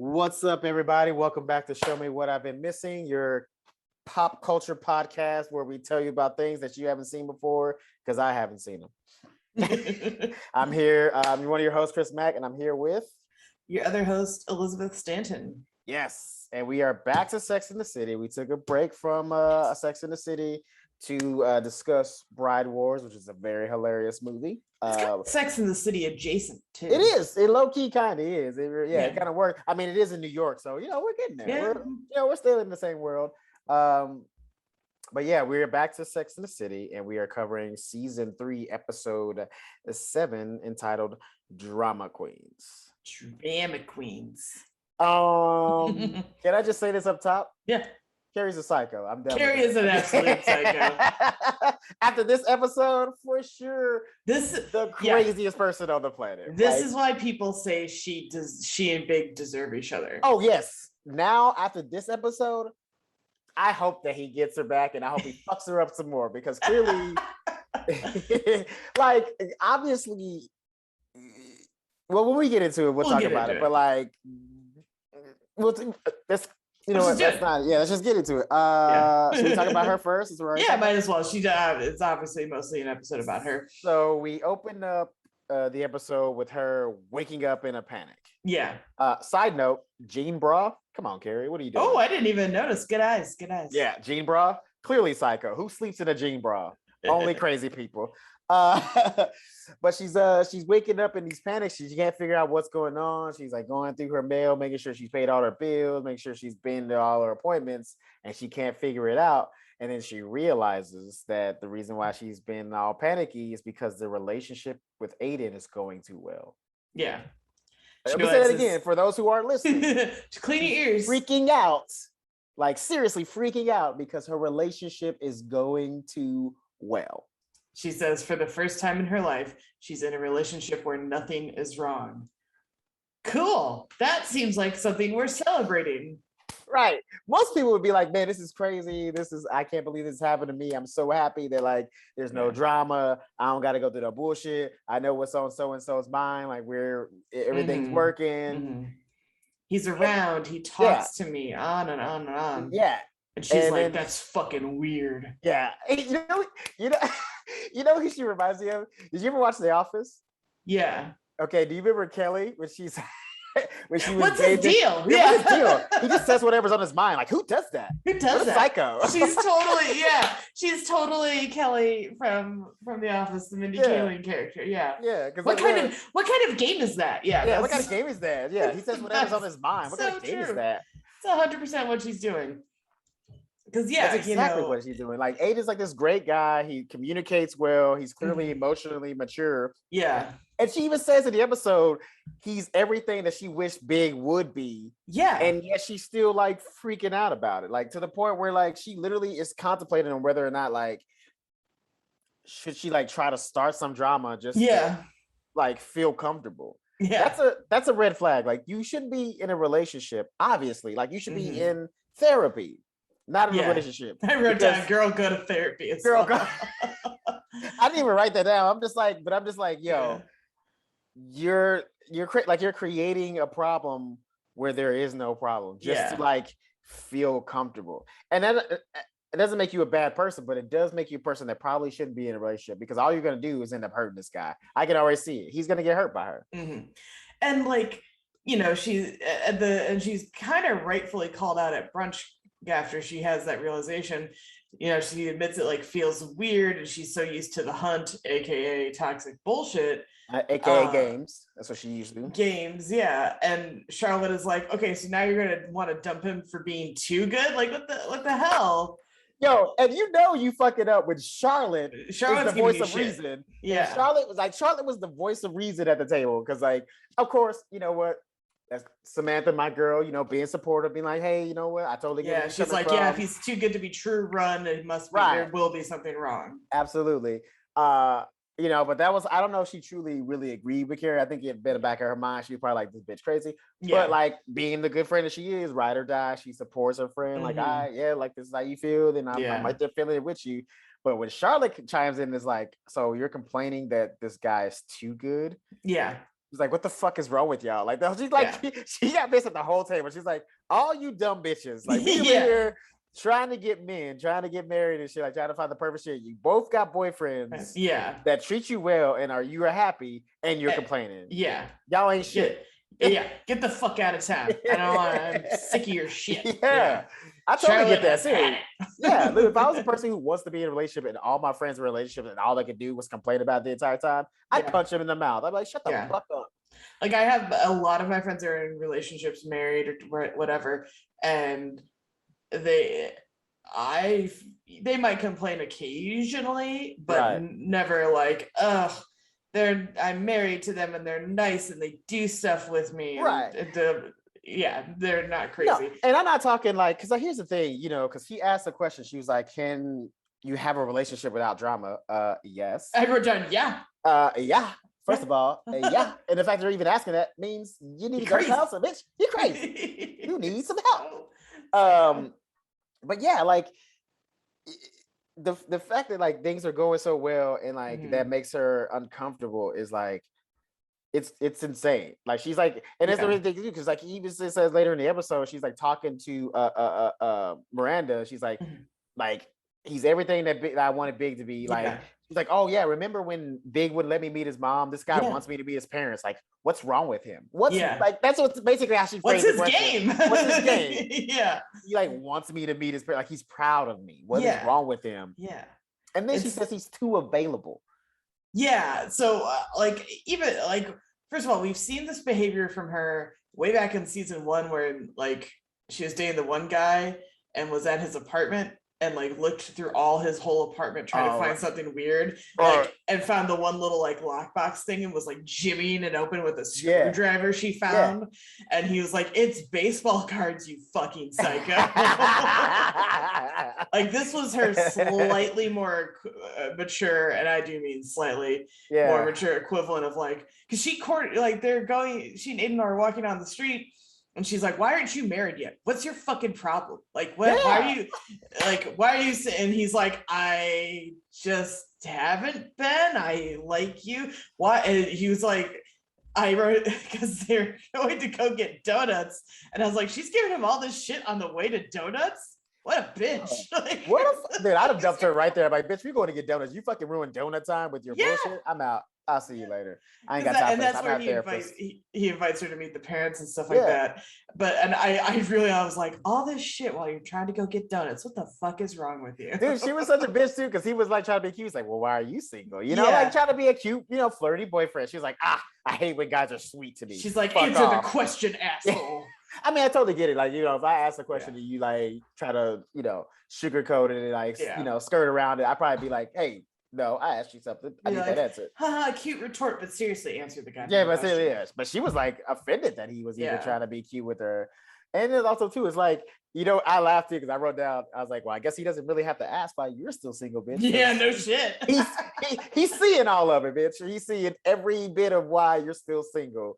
What's up, everybody? Welcome back to Show Me What I've Been Missing, your pop culture podcast where we tell you about things that you haven't seen before because I haven't seen them. I'm here. I'm one of your hosts, Chris Mack, and I'm here with your other host, Elizabeth Stanton. Yes, and we are back to Sex in the City. We took a break from Sex in the City to discuss Bride Wars, which is a very hilarious movie. It's kind of Sex in the City adjacent too. It is. It low key kind of is. It kind of works. I mean, it is in New York, so we're getting there. Yeah. We're still in the same world. But yeah, we're back to Sex in the City, and we are covering season 3, episode 7, entitled "Drama Queens." Drama Queens. Can I just say this up top? Yeah. Carrie's a psycho. I'm done. Carrie is an absolute psycho. After this episode, for sure, this is the craziest person on the planet. This is why people say she and Big deserve each other. Oh yes. Now after this episode, I hope that he gets her back, and I hope he fucks her up some more because clearly, like obviously, well, when we get into it, we'll talk about it. But like, let's. You know what? That's not. Yeah, let's just get into it. Should we talk about her first? Yeah, might as well. It's obviously mostly an episode about her. So we opened up the episode with her waking up in a panic. Yeah. Side note: Jean Bra. Come on, Carrie. What are you doing? Oh, I didn't even notice. Good eyes. Good eyes. Yeah, Jean Bra. Clearly psycho. Who sleeps in a Jean Bra? Only crazy people. But she's waking up in these panics. She can't figure out what's going on. She's like going through her mail, making sure she's paid all her bills, making sure she's been to all her appointments, and she can't figure it out. And then she realizes that the reason why she's been all panicky is because the relationship with Aidan is going too well. Yeah. Let me say that again for those who aren't listening. Clean your ears. Freaking out. Like seriously freaking out because her relationship is going too well. She says for the first time in her life, she's in a relationship where nothing is wrong. Cool. That seems like something we're celebrating. Right. Most people would be like, man, this is crazy. I can't believe this happened to me. I'm so happy that like there's no drama. I don't got to go through the bullshit. I know what's on so-and-so's mind. Like everything's working. Mm-hmm. He's around. He talks to me on and on and on. Yeah. And she's like, that's fucking weird. Yeah. You know who she reminds me of? Did you ever watch The Office? Yeah. Okay. Do you remember Kelly when she was what's his deal? Yeah. What's his deal? He just says whatever's on his mind. Like, who does that? Who does that? Psycho. She's totally Kelly from The Office, the Mindy Kaling character. Yeah. Yeah. What kind of game is that? Yeah. What kind of game is that? Yeah. He says whatever's on his mind. What kind of game is that? It's 100% what she's doing. Because that's exactly what she's doing. Like Aidan's like this great guy. He communicates well. He's clearly emotionally mature. Yeah. And she even says in the episode, he's everything that she wished Big would be. Yeah. And yet she's still like freaking out about it. Like to the point where like she literally is contemplating on whether or not like should she like try to start some drama just to, like feel comfortable. Yeah. That's a red flag. Like you shouldn't be in a relationship, obviously. Like you should be in therapy. Not in a relationship. I wrote down, girl, go to therapy. Girl, go. I didn't even write that down. I'm just like, yo, you're creating a problem where there is no problem, just to like feel comfortable. And then it doesn't make you a bad person, but it does make you a person that probably shouldn't be in a relationship because all you're gonna do is end up hurting this guy. I can already see it. He's gonna get hurt by her. Mm-hmm. And like, she's kind of rightfully called out at brunch. After she has that realization, she admits it like feels weird and she's so used to the hunt, aka toxic bullshit, aka games. That's what she used to do. Games, yeah. And Charlotte is like, okay, so now you're gonna want to dump him for being too good. Like what the hell? Yo, and you fuck it up with Charlotte. Charlotte's the voice of reason. Yeah, and Charlotte was the voice of reason at the table because, like, of course, you know what. That's Samantha, my girl, being supportive, being like, hey, you know what? I totally get it. She's like, if he's too good to be true, run. It must be, there will be something wrong. Absolutely. But that was, I don't know if she truly really agreed with Carrie. I think it had been in the back of her mind. She was probably like, this bitch crazy. Yeah. But like being the good friend that she is, ride or die, she supports her friend. Like, like this is how you feel. Then I'm right there feeling it with you. But when Charlotte chimes in, is like, so you're complaining that this guy is too good? Yeah. She's like, what the fuck is wrong with y'all? Like, she's like, she got pissed at the whole table. She's like, all you dumb bitches, like, we here trying to get married and shit, like trying to find the perfect shit. You both got boyfriends, that treat you well and you are happy, and you're complaining. Y'all ain't shit. Get the fuck out of town. I'm sick of your shit. I totally get that too. Look, if I was a person who wants to be in a relationship and all my friends were in relationships and all they could do was complain about it the entire time, I'd punch him in the mouth. I'd be like, shut the fuck up. Like, I have a lot of my friends are in relationships, married or whatever, and they might complain occasionally, but never like, ugh, I'm married to them and they're nice and they do stuff with me. They're not crazy. No, and I'm not talking like, because here's the thing, because he asked a question. She was like, can you have a relationship without drama? Yes. I wrote down, yeah. First of all, yeah. And the fact they're even asking that means you need to go to counseling, bitch. You're crazy. You need some help. But yeah, like the fact that like things are going so well and like that makes her uncomfortable is like, it's insane. Like, she's like, and that's the really thing to do, because like he even says later in the episode, she's like talking to Miranda. She's like he's everything that I wanted Big to be. Like, she's like, oh yeah, remember when Big wouldn't let me meet his mom? This guy wants me to meet his parents. Like, what's wrong with him? Like, that's what's basically how she phrased the question. What's his game? He like wants me to meet his parents. Like, he's proud of me. What is wrong with him? And then she says he's too available. So like, even like, first of all, we've seen this behavior from her way back in season 1, where like she was dating the one guy and was at his apartment and like looked through all his whole apartment trying to find something weird, like, and found the one little like lockbox thing and was like jimmying it open with a screwdriver she found. And he was like, it's baseball cards, you fucking psycho. Like, this was her slightly more mature, and I do mean slightly more mature equivalent of like, because she and Aidan are walking down the street, and she's like, why aren't you married yet? What's your fucking problem? Like, why are you and he's like, I just haven't been. I like you. Why? And he was like, I wrote, because they're going to go get donuts. And I was like, she's giving him all this shit on the way to donuts? What a bitch. Like, dude, I'd have dumped her right there. I'm like, bitch, we going to get donuts. You fucking ruined donut time with your bullshit. I'm out. I'll see you later. I ain't got time for this. I'm not there. He invites her to meet the parents and stuff like that. But, and I was like, all this shit while you're trying to go get donuts. What the fuck is wrong with you? Dude, she was such a bitch too, because he was like trying to be cute. He's like, well, why are you single? Like trying to be a cute, flirty boyfriend. She was like, I hate when guys are sweet to me. She's like, answer the question, asshole. I mean, I totally get it. Like, if I ask a question and you like try to, sugarcoat it and like, skirt around it, I'd probably be like, hey, no, I asked you something. I need that answer. Haha, cute retort, but seriously, answer the guy. But she was like offended that he was even trying to be cute with her. And then also too, it's like, I laughed too, because I wrote down, I was like, well, I guess he doesn't really have to ask why you're still single, bitch. Yeah, no shit. He's seeing all of it, bitch. He's seeing every bit of why you're still single.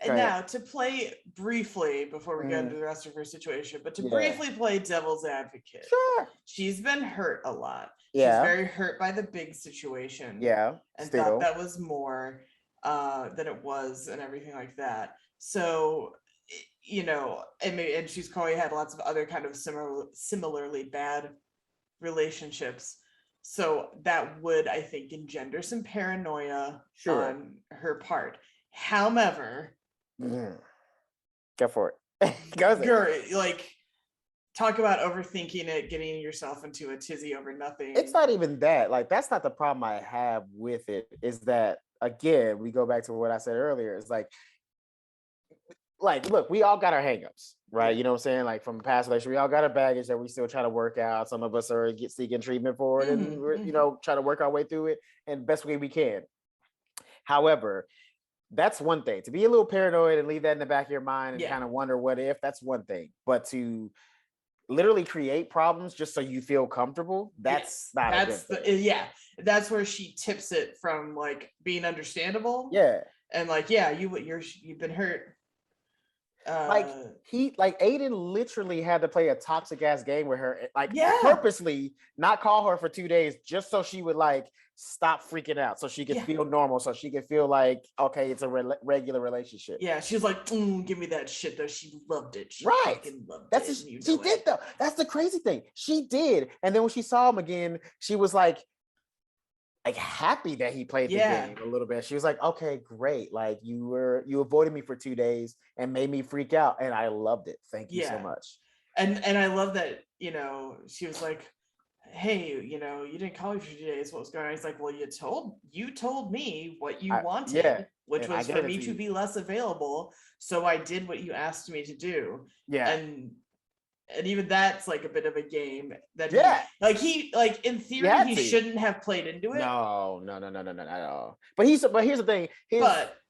And now, to play briefly, before we get into the rest of her situation, but to briefly play devil's advocate. Sure. She's been hurt a lot. She's very hurt by the Big situation. Yeah. And thought that was more than it was and everything like that. So, and she's probably had lots of other kind of similarly bad relationships. So that would, I think, engender some paranoia on her part. However, go for it. Like, talk about overthinking it, getting yourself into a tizzy over nothing. It's not even that. Like, that's not the problem I have with it. Is that, again, we go back to what I said earlier. It's like, look, we all got our hangups, right? You know what I'm saying? Like, from past relations, we all got our baggage that we still try to work out. Some of us are seeking treatment for it, and we're, trying to work our way through it in the best way we can. However, that's one thing. To be a little paranoid and leave that in the back of your mind and kind of wonder what if, that's one thing. But to literally create problems just so you feel comfortable, that's not a good thing. That's where she tips it from like being understandable. And like, you've been hurt. Aidan literally had to play a toxic ass game with her, purposely not call her for 2 days just so she would like stop freaking out so she can Yeah. feel normal, so she can feel like, okay, it's a regular relationship. Yeah, she was like, give me that shit though. She loved it. She Right. fucking loved That's it. she did though. That's the crazy thing. She did. And then when she saw him again, she was like happy that he played the game a little bit. She was like, okay, great. Like you avoided me for 2 days and made me freak out. And I loved it. Thank you so much. And I love that, you know, she was like, hey, you know, you didn't call me for 2 days. What was going on? He's like, well, you told me what you wanted, which was for me to be less available. So I did what you asked me to do. Yeah. And even that's like a bit of a game that he in theory he shouldn't have played into it. No, at all. But here's the thing.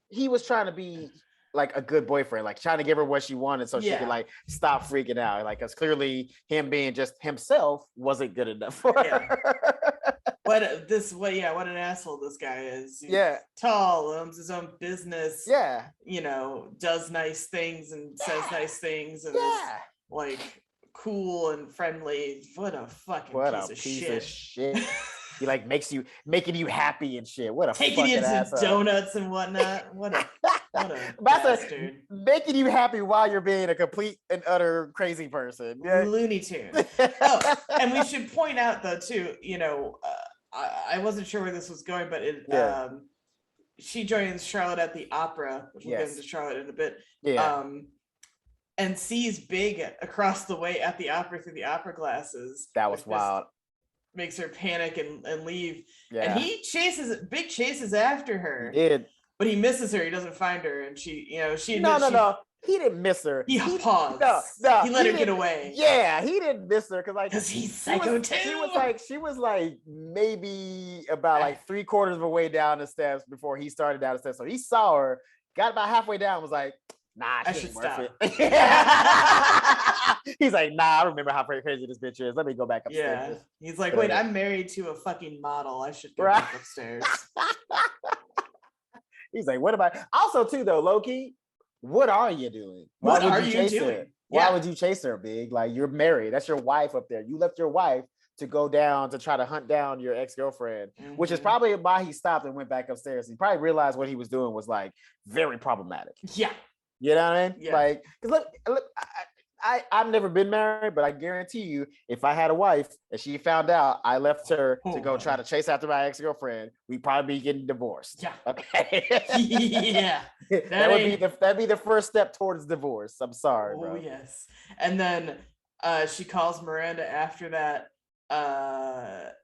He was trying to be like a good boyfriend, like trying to give her what she wanted so she could like stop freaking out. Like, because clearly him being just himself wasn't good enough for her. What an asshole this guy is. He's tall, owns his own business. Yeah. You know, does nice things and says nice things and is like cool and friendly. What a piece of shit. He like making you happy and shit. What a taking you to donuts and whatnot. What a bastard. Making you happy while you're being a complete and utter crazy person. Yeah. Looney Tune. Oh, and we should point out though too, you know, I wasn't sure where this was going, but she joins Charlotte at the opera, which we'll get into Charlotte in a bit. Yeah. And sees Big across the way at the opera through the opera glasses. That was wild. Makes her panic and leave. Yeah. And Big chases after her. He did. But he misses her. He doesn't find her. And she, you know, No. He didn't miss her. He paused. No. He let her get away. Yeah, he didn't miss her because he's psycho too. She was like maybe about like 3/4 of a way down the steps before he started down the steps. So he saw her, got about halfway down, was like, nah, I should stop. He's like, nah, I remember how crazy this bitch is. Let me go back upstairs. Yeah. He's like, wait, I'm married to a fucking model. I should go back upstairs. He's like, what about also too though, low-key? What are you doing? Why would you chase her? Why would you chase her, Big? Like, you're married. That's your wife up there. You left your wife to go down to try to hunt dodown your ex-girlfriend, which is probably why he stopped and went back upstairs. He probably realized what he was doing was like very problematic. Yeah. You know what I mean? Yeah. Like, because look, I've never been married, but I guarantee you, if I had a wife and she found out I left her to go try to chase after my ex-girlfriend, we'd probably be getting divorced. Yeah. Okay. Yeah. That'd be the first step towards divorce. I'm sorry, bro. Oh yes. And then she calls Miranda after that,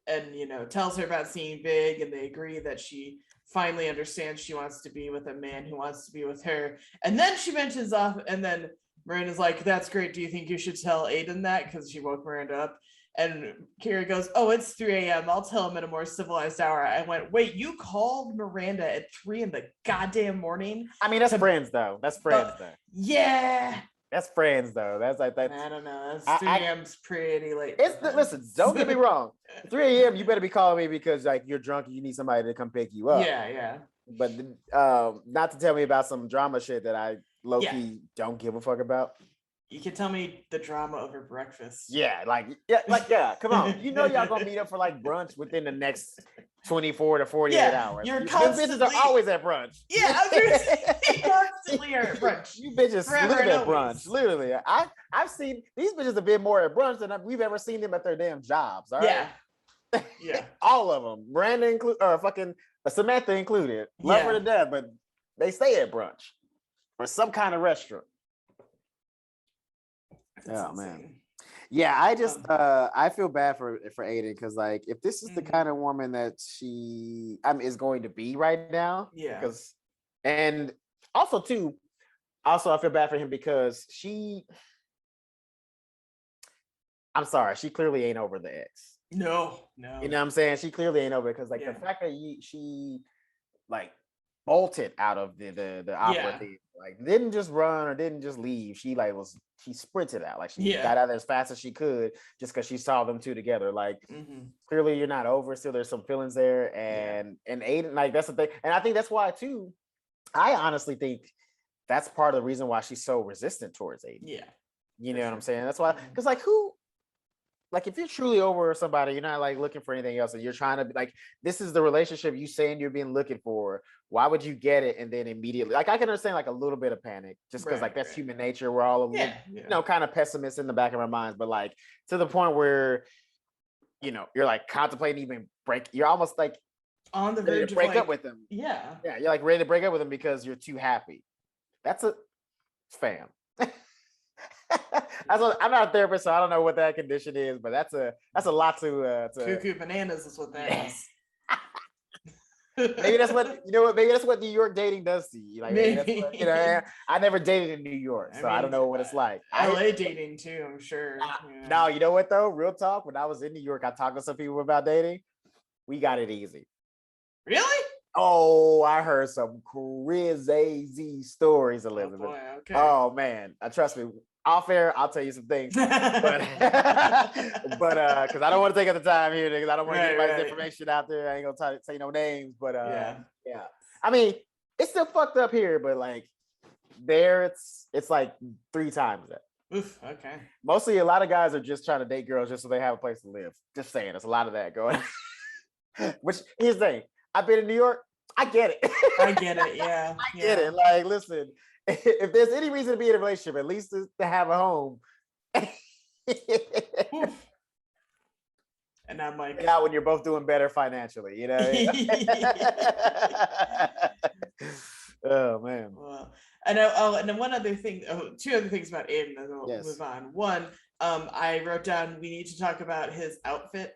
and you know, tells her about seeing Big, and they agree that she finally understands she wants to be with a man who wants to be with her. And then she mentions and then Miranda's like, that's great. Do you think you should tell Aidan that? Because she woke Miranda up. And Carrie goes, oh, it's 3 a.m. I'll tell him at a more civilized hour. I went, wait, you called Miranda at 3 in the goddamn morning? I mean, that's friends, though. That's friends, though. Yeah. That's friends, though. That's like that. I don't know. That's 3 a.m.'s pretty late. Listen, don't get me wrong. 3 a.m. you better be calling me because like you're drunk and you need somebody to come pick you up. Yeah. But not to tell me about some drama shit that I low-key don't give a fuck about. You can tell me the drama over breakfast. Yeah, come on. You know y'all gonna meet up for like brunch within the next 24 to 48 hours. You're constantly... bitches are always at brunch. Yeah, you constantly are at brunch. You bitches live at brunch. Literally. I've seen these bitches have been more at brunch than we've ever seen them at their damn jobs. All right? Yeah. All of them. Miranda fucking Samantha included. Love her to death, but they stay at brunch or some kind of restaurant. Oh man. Yeah, I just I feel bad for Aidan because like if this is the kind of woman that she is going to be right now. Yeah. And also I feel bad for him because I'm sorry, she clearly ain't over the ex. No. You know what I'm saying? She clearly ain't over it because like the fact that she like bolted out of the opera theater, like didn't just run or didn't just leave. She sprinted out, like she got out there as fast as she could just because she saw them two together. Like clearly you're not over. Still, there's some feelings there, and Aidan, like that's the thing, and I think that's why too. I honestly think that's part of the reason why she's so resistant towards Aidan. Yeah, you know what I'm saying? That's why, because like who like if you're truly over somebody, you're not like looking for anything else, and you're trying to be like, this is the relationship you saying you're being looking for. Why would you get it and then immediately like I can understand like a little bit of panic just because like that's human nature. We're all a little, kind of pessimists in the back of our minds, but like to the point where you're like contemplating even break. You're almost like on the ready verge to break of like, up with them. Yeah, you're like ready to break up with them because you're too happy. That's a fam. I'm not a therapist, so I don't know what that condition is, but that's a lot to cuckoo bananas is what that is. Maybe that's what maybe that's what New York dating does to you. Like maybe that's what, I never dated in New York, so I don't know what it's like. LA dating too, I'm sure. No, you know what though? Real talk. When I was in New York, I talked to some people about dating. We got it easy. Really? Oh, I heard some crazy stories, Elizabeth. Oh, boy, okay. Oh man, trust me. Off air, I'll tell you some things, but because I don't want to take up the time here, because I don't want to get anybody's information out there. I ain't gonna say no names, but yeah. I mean, it's still fucked up here, but like there, it's like 3 times that. Oof, okay. Mostly, a lot of guys are just trying to date girls just so they have a place to live. Just saying, there's a lot of that going. Which here's the thing: I've been in New York. I get it. I get it. Yeah, I get it. Like, listen. If there's any reason to be in a relationship, at least to have a home. And I'm like, not when you're both doing better financially, Oh man. Well, and then one other thing, 2 other things about Aidan, and then we'll move on. One, I wrote down we need to talk about his outfit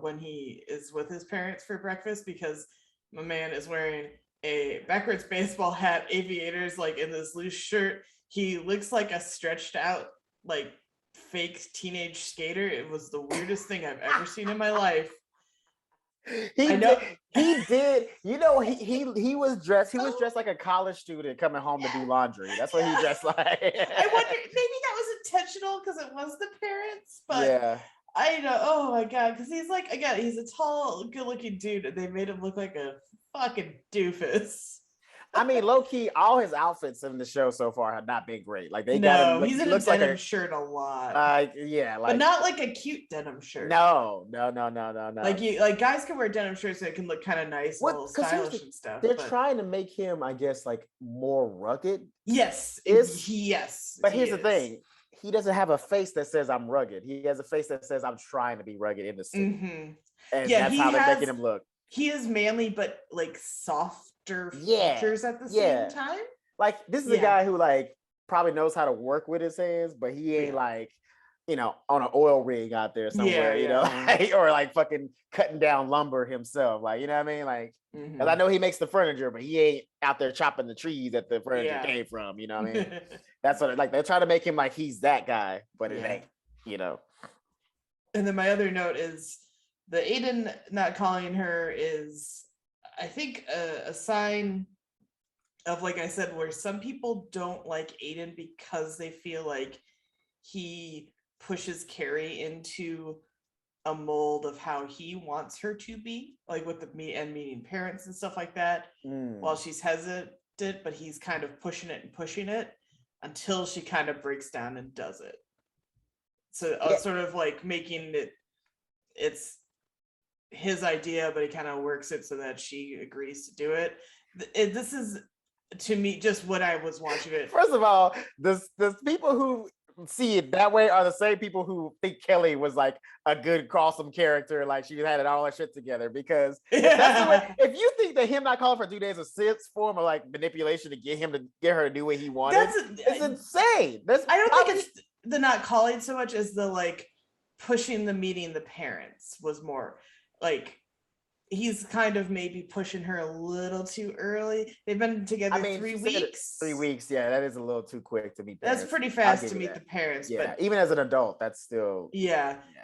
when he is with his parents for breakfast, because my man is wearing a backwards baseball hat, aviators, like in this loose shirt. He looks like a stretched out, like fake teenage skater. It was the weirdest thing I've ever seen in my life. He did. He was dressed like a college student coming home to do laundry. That's what he dressed like. I wonder, maybe that was intentional because it was the parents, but I know. Oh my god, because he's like, again, he's a tall, good-looking dude, and they made him look like a fucking doofus. I mean, low key, all his outfits in the show so far have not been great. Like he's in a denim shirt a lot. But not like a cute denim shirt. No. Like guys can wear denim shirts that can look kind of nice, and a little stylish and stuff. They're trying to make him, I guess, like more rugged. Yes. But here's the thing. He doesn't have a face that says I'm rugged. He has a face that says I'm trying to be rugged in the city. Mm-hmm. And that's how they're making him look. He is manly, but like softer features at the same time. Like this is a guy who like probably knows how to work with his hands, but he ain't like, on an oil rig out there somewhere, or like fucking cutting down lumber himself. Like, you know what I mean? Like, because I know he makes the furniture, but he ain't out there chopping the trees that the furniture came from. You know what I mean? That's what like they're trying to make him like he's that guy, but it ain't. And then my other note is the Aidan not calling her is, I think, a sign of, like I said, where some people don't like Aidan because they feel like he pushes Carrie into a mold of how he wants her to be, like with the meeting parents and stuff like that, while she's hesitant, but he's kind of pushing it until she kind of breaks down and does it. So sort of like making it's his idea, but he kind of works it so that she agrees to do it. This is, to me, just what I was watching it. First of all, the people who see it that way are the same people who think Kelly was like a good, awesome character, like she had it all that shit together. Because if you think that him not calling for 2 days a sense form of like manipulation to get her to do what he wanted, it's insane. I don't think it's the not calling so much as the like pushing the meeting the parents was more like he's kind of maybe pushing her a little too early. They've been together 3 weeks. 3 weeks, yeah, that is a little too quick to meet parents. That's pretty fast to meet the parents. Yeah, but even as an adult, that's still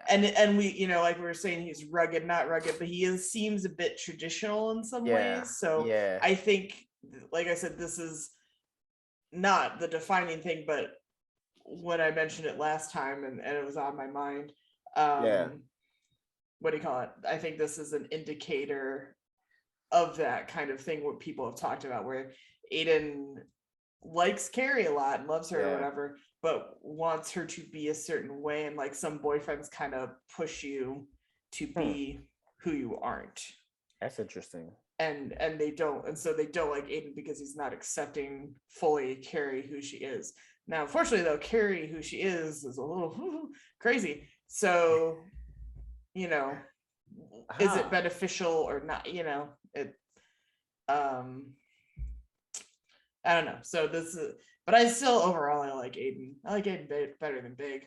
And we, like we were saying, he's rugged, not rugged, but he seems a bit traditional in some ways. So I think, like I said, this is not the defining thing, but when I mentioned it last time and it was on my mind, what do you call it? I think this is an indicator of that kind of thing what people have talked about, where Aidan likes Carrie a lot and loves her or Yeah. whatever, but wants her to be a certain way, and like some boyfriends kind of push you to be who you aren't. That's interesting. And they don't, and so they don't like Aidan because he's not accepting fully Carrie who she is. Now, unfortunately, though, Carrie who she is a little crazy. So, you know, is it beneficial or not? You know, it. I don't know. So this is, but I still overall I like Aidan. I like Aidan better than Big.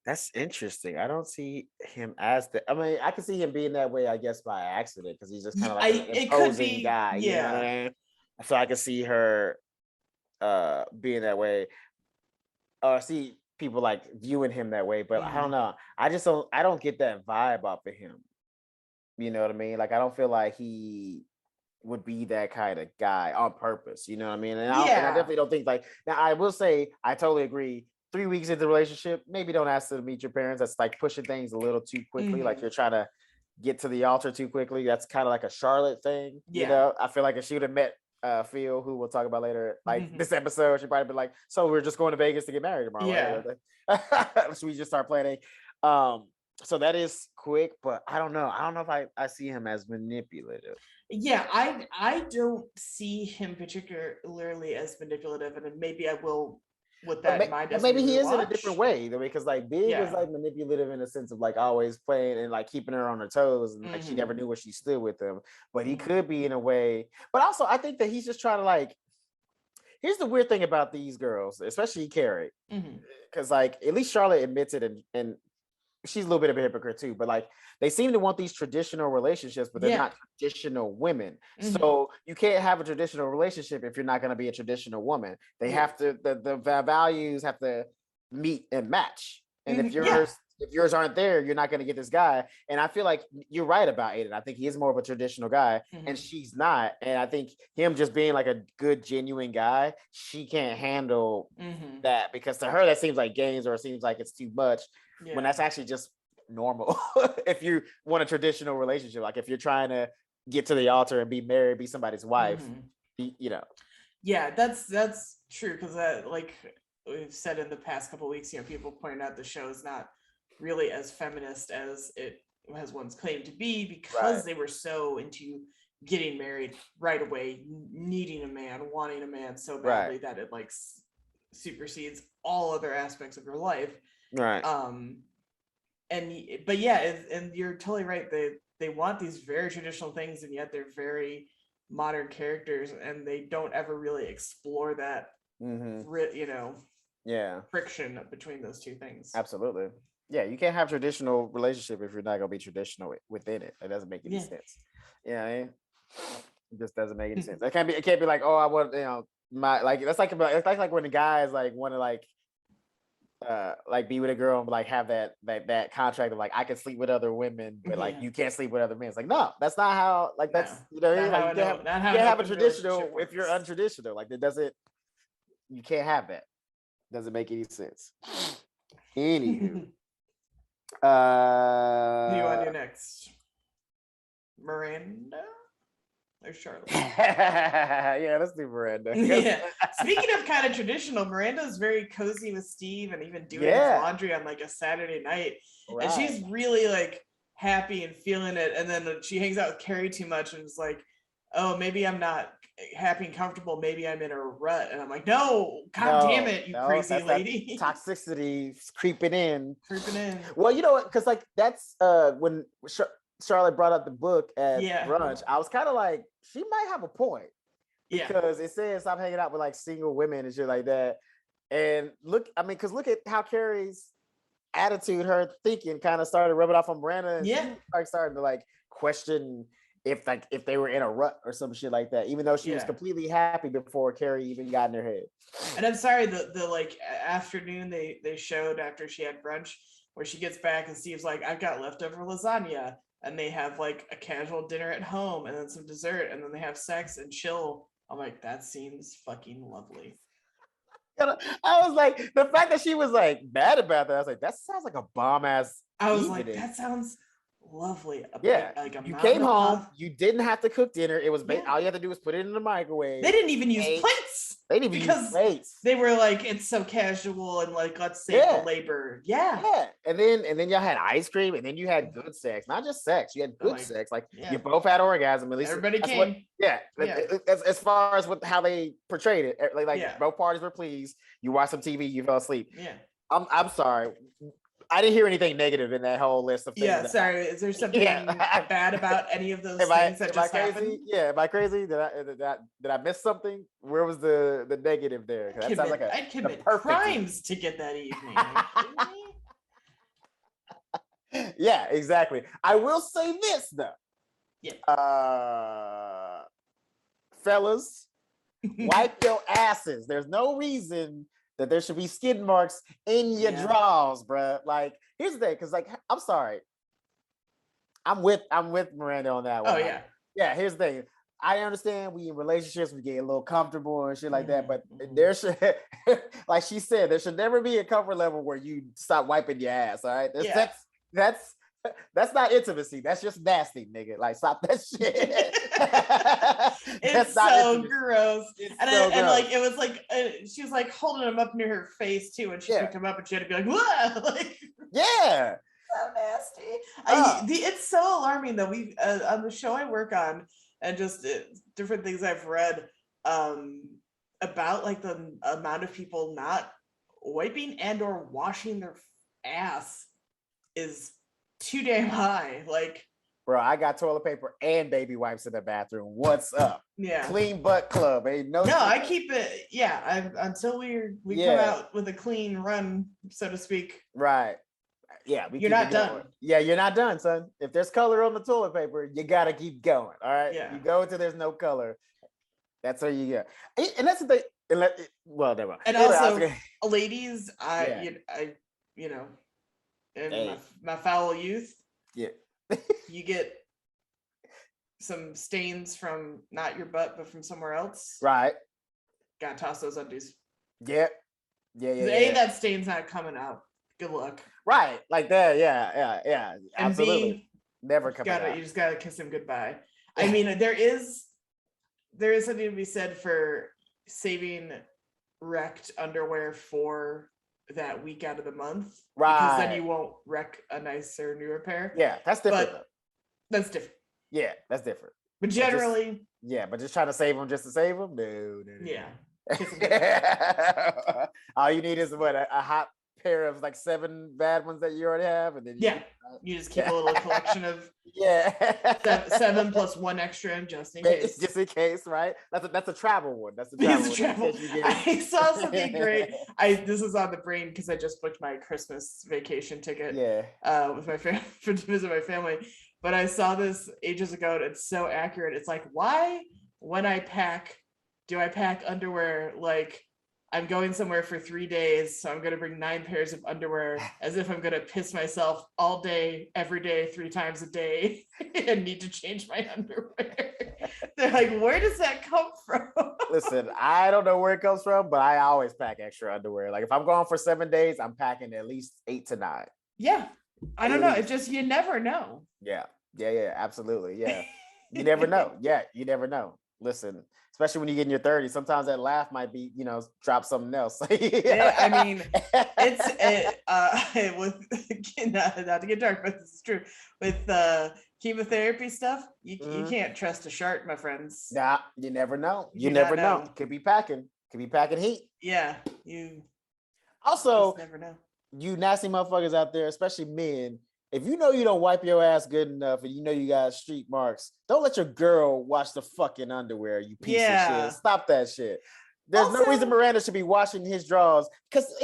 That's interesting. I don't see him as the. I mean, I can see him being that way, I guess, by accident, because he's just kind of like an It could imposing be, guy. You know what I mean? So I can see her being that way, or see people like viewing him that way. But I don't know. I don't get that vibe off of him. You know what I mean? Like, I don't feel like he would be that kind of guy on purpose. You know what I mean? And I definitely don't think like. Now, I will say I totally agree. 3 weeks into the relationship, maybe don't ask to meet your parents. That's like pushing things a little too quickly. Like, you're trying to get to the altar too quickly. That's kind of like a Charlotte thing. You know, I feel like if she would have met Phil, who we'll talk about later, like this episode, she'd probably be like, "So we're just going to Vegas to get married tomorrow." Right? So we just start planning. So that is quick, but I don't know. I don't know if I see him as manipulative. Yeah, I don't see him particularly as manipulative, and then maybe I will with that in mind. But maybe he is in a different way, though, because like Big was like manipulative in the sense of like always playing and like keeping her on her toes, and like she never knew where she stood with him. But he could be in a way. But also, I think that he's just trying to like. Here's the weird thing about these girls, especially Carrie, because like at least Charlotte admits it, and she's a little bit of a hypocrite too, but like they seem to want these traditional relationships, but they're not traditional women. So you can't have a traditional relationship if you're not going to be a traditional woman. They have to, the values have to meet and match. And if yours aren't there, you're not going to get this guy. And I feel like you're right about Aidan. I think he is more of a traditional guy, and she's not. And I think him just being like a good, genuine guy, she can't handle that, because to her that seems like games, or it seems like it's too much. When that's actually just normal. If you want a traditional relationship, like if you're trying to get to the altar and be married, be somebody's wife, you know. Yeah, that's true, because like we've said in the past couple of weeks, you know, people pointed out the show is not really as feminist as it has once claimed to be, because they were so into getting married right away, needing a man, wanting a man so badly that it like supersedes all other aspects of your life. And you're totally right. They want these very traditional things, and yet they're very modern characters, and they don't ever really explore that friction between those two things. Absolutely. Yeah, you can't have traditional relationship if you're not gonna be traditional within it. It doesn't make any sense. Yeah, it just doesn't make any sense. It can't be like, oh, I want, you know, my, like, that's like, it's like when the guys like want to like be with a girl and like have that contract of like, I can sleep with other women, but like you can't sleep with other men. It's like, no, that's not how, like, that's you know, like you can't have a traditional if you're untraditional. Like, it doesn't, you can't have that. Doesn't make any sense. Anywho. Who do you want to do next? Miranda or Charlotte? Yeah, let's do Miranda. Speaking of kind of traditional, Miranda's very cozy with Steve, and even doing his laundry on like a Saturday night. And she's really like happy and feeling it. And then she hangs out with Carrie too much and is like, oh, maybe I'm not happy and comfortable. Maybe I'm in a rut. And I'm like, no, God damn it, you crazy lady. Toxicity creeping in. Creeping in. Well, you know what? Because like that's when Charlotte brought up the book at brunch, I was kind of like, she might have a point, because it says stop hanging out with like single women and shit like that. And look at how Carrie's attitude, her thinking, kind of started rubbing off on Miranda, and she like started to like question if they were in a rut or some shit like that, even though she was completely happy before Carrie even got in her head. And I'm sorry, the like afternoon they showed after she had brunch, where she gets back and Steve's like, I've got leftover lasagna, and they have like a casual dinner at home and then some dessert, and then they have sex and chill. I'm like, that seems fucking lovely. I was like, the fact that she was like mad about that, I was like, that sounds like a bomb ass. I was like, that sounds lovely. Yeah, Like a you mountain came of home. love. You didn't have to cook dinner. It was Yeah. all you had to do was put it in the microwave. They didn't even use ate. plates. They didn't even use plates. They were like, it's so casual and like, let's save the labor. Yeah. Yeah. And then y'all had ice cream, and then you had good sex. Not just sex. You had good sex. Like you both had orgasm. At least everybody came. As far as how they portrayed it, like both parties were pleased. You watched some TV, you fell asleep. Yeah. I'm sorry. I didn't hear anything negative in that whole list of things. Yeah, sorry. Is there something bad about any of those things that just happened? Yeah, am I crazy? Did I miss something? Where was the negative there? That sounds like I'd commit crimes to get that evening. Yeah, exactly. I will say this though. Yeah. Fellas, wipe your asses. There's no reason that there should be skid marks in your drawers, bruh. Like, here's the thing, because like, I'm sorry. I'm with Miranda on that one. Oh, yeah. Yeah, here's the thing. I understand we in relationships, we get a little comfortable and shit like that, but there should, like she said, there should never be a comfort level where you stop wiping your ass, all right? That's not intimacy. That's just nasty, nigga. Like, stop that shit. It's so gross. And like, it was like, she was like holding him up near her face too, and she picked him up and she had to be like, whoa, like, yeah. So nasty. It's so alarming that we on the show I work on, and just different things I've read about like the amount of people not wiping and or washing their ass is too damn high. Like, bro, I got toilet paper and baby wipes in the bathroom. What's up? Yeah, clean butt club. Ain't no. I keep it. Yeah, until we come out with a clean run, so to speak. Right. Yeah, you're not done. Yeah, you're not done, son. If there's color on the toilet paper, you gotta keep going. All right. Yeah. You go until there's no color. That's where you go. And that's the thing. Well, never mind. And also, ladies, you know, in my foul youth, you get some stains from not your butt, but from somewhere else. Right. Gotta toss those undies. Yeah. That stain's not coming out. Good luck. Right, like that. Yeah. Absolutely. B, never coming out. You just gotta kiss him goodbye. I mean, there is something to be said for saving wrecked underwear for that week out of the month, right? Because then you won't wreck a nicer newer pair. Yeah, that's different. That's different. Yeah, that's different. But generally, but just trying to save them just to save them, no. Yeah. All you need is a hot pair of like 7 bad ones that you already have, and then you just keep a little collection of 7 plus 1 extra just in case. Just in case, right? That's a travel one. That's a travel. I saw something great. This is on the brain because I just booked my Christmas vacation ticket. With my family to visit my family. But I saw this ages ago, and it's so accurate. It's like, why, when I pack, do I pack underwear like I'm going somewhere for 3 days, so I'm going to bring 9 pairs of underwear as if I'm going to piss myself all day, every day, 3 times a day, and need to change my underwear. They're like, where does that come from? Listen, I don't know where it comes from, but I always pack extra underwear. Like if I'm going for 7 days, I'm packing at least 8 to 9. Yeah. I don't know. It's just, you never know. Yeah, absolutely. Yeah. You never know. Yeah, you never know. Listen, especially when you get in your 30s, sometimes that laugh might be, drop something else. I mean, it's with not to get dark, but this is true. With chemotherapy stuff, you can't trust a shark, my friends. Nah, you never know. You never know. Could be packing heat. Yeah, you also never know. You nasty motherfuckers out there, especially men. If you know you don't wipe your ass good enough and you know you got street marks, don't let your girl wash the fucking underwear, you piece of shit. Stop that shit. There's no reason Miranda should be washing his drawers. Because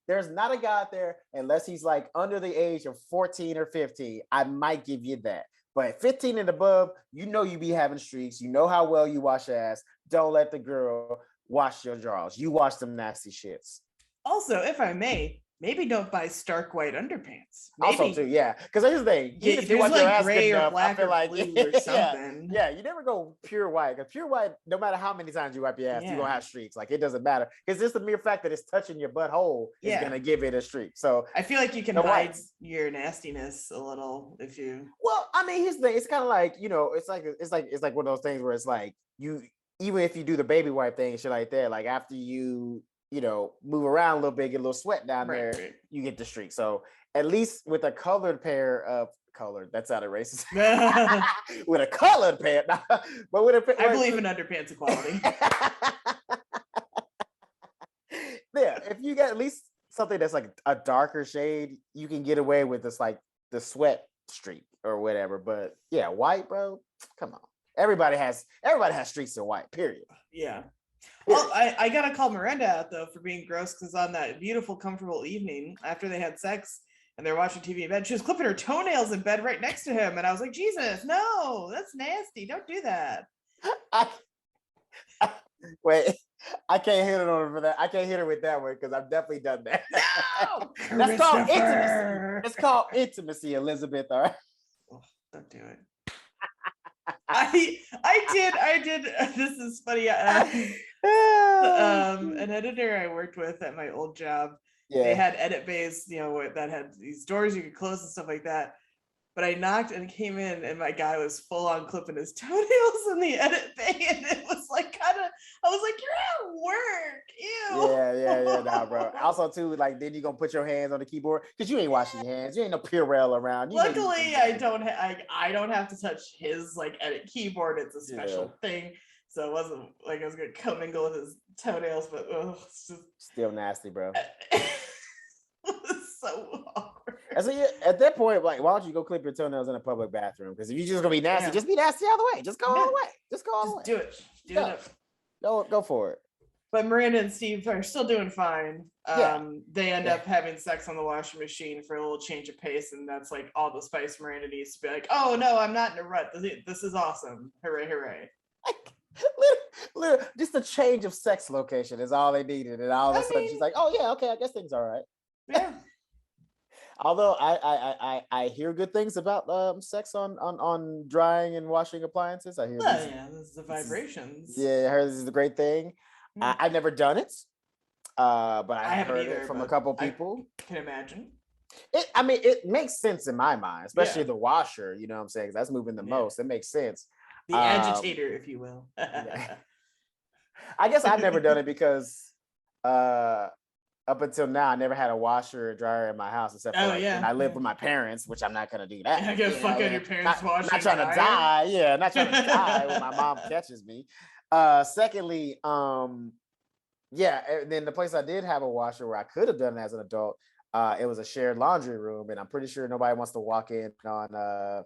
there's not a guy out there, unless he's like under the age of 14 or 15, I might give you that. But 15 and above, you know you be having streaks. You know how well you wash your ass. Don't let the girl wash your drawers. You wash them nasty shits. Also, if I may, maybe don't buy stark white underpants. Maybe. Also, too, yeah. Because here's the thing. Even if you There's wipe your like ass gray good or enough, I black feel or like blue or yeah, something. yeah, you never go pure white. Because pure white, no matter how many times you wipe your ass, you're gonna have streaks. Like it doesn't matter. It's just the mere fact that it's touching your butthole is gonna give it a streak. So I feel like you can hide your nastiness a little if you. Well, I mean, here's the thing. It's kind of like, you know, it's like one of those things where it's like you, even if you do the baby wipe thing and shit like that, like after you know, move around a little bit, get a little sweat down there, you get the streak. So at least with a colored pair of that sounded racist. With a colored pair, but with a I believe in underpants equality. Yeah, if you get at least something that's like a darker shade, you can get away with this, like the sweat streak or whatever. But yeah, white, bro, come on. Everybody has streaks in white, period. Yeah. Well, I gotta call Miranda out though for being gross, because on that beautiful, comfortable evening after they had sex and they're watching TV in bed, she was clipping her toenails in bed right next to him, and I was like, Jesus, no, that's nasty. Don't do that. Wait, I can't hit it on her for that. I can't hit her with that one because I've definitely done that. No, that's called intimacy. It's called intimacy, Elizabeth. All right. Oh, don't do it. I did. This is funny. An editor I worked with at my old job, they had edit bays, you know, that had these doors you could close and stuff like that. But I knocked and came in, and my guy was full on clipping his toenails in the edit bay, and it was like I was like, you're at work, ew. Yeah, nah, bro. Also, too, like, then you gonna put your hands on the keyboard because you ain't washing your hands. You ain't no Purell around. Luckily, I don't have to touch his like edit keyboard. It's a special thing, so it wasn't like I was gonna commingle with his toenails. But it's just still nasty, bro. It was so awkward. At that point, like, why don't you go clip your toenails in a public bathroom? Because if you're just gonna be nasty, just be nasty all the way. Just go all the way. Just go all the way. Do it. Do it. Go for it. But Miranda and Steve are still doing fine. They end up having sex on the washing machine for a little change of pace, and that's like all the spice Miranda needs to be like, oh no, I'm not in a rut. This is awesome. Hooray, hooray. Literally, just a change of sex location is all they needed. And all of a sudden she's like, oh yeah, okay, I guess things are all right. Yeah. Although I hear good things about sex on drying and washing appliances. I hear this is the vibrations. I heard this is a great thing. I've never done it, but I have heard it from a couple people. I can imagine. It makes sense in my mind, especially the washer. You know what I'm saying? 'Cause that's moving the most. It makes sense. The agitator, if you will. I guess I've never done it because up until now, I never had a washer or dryer in my house except for when I live with my parents, which I'm not gonna do that. I guess fuck on your parents' washer. Not trying to die. Yeah, not trying to die when my mom catches me. Secondly, and then the place I did have a washer where I could have done it as an adult, it was a shared laundry room, and I'm pretty sure nobody wants to walk in on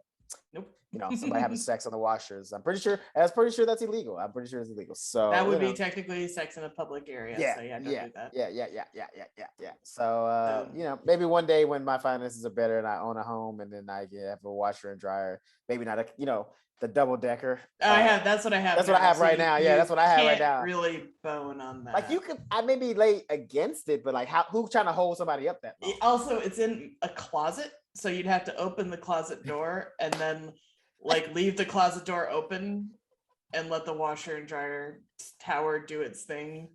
nope. You know, somebody having sex on the washers. I'm pretty sure that's illegal. I'm pretty sure it's illegal. So that would be technically sex in a public area. Yeah, so don't do that. Yeah. So you know, maybe one day when my finances are better and I own a home and then I have a washer and dryer, maybe not the double decker. That's what I have. That's what I have right now. Yeah, that's what I have right now. Really bone on that. Like I may be late against it, but like who's trying to hold somebody up that long? Also, it's in a closet, so you'd have to open the closet door and then like leave the closet door open and let the washer and dryer tower do its thing.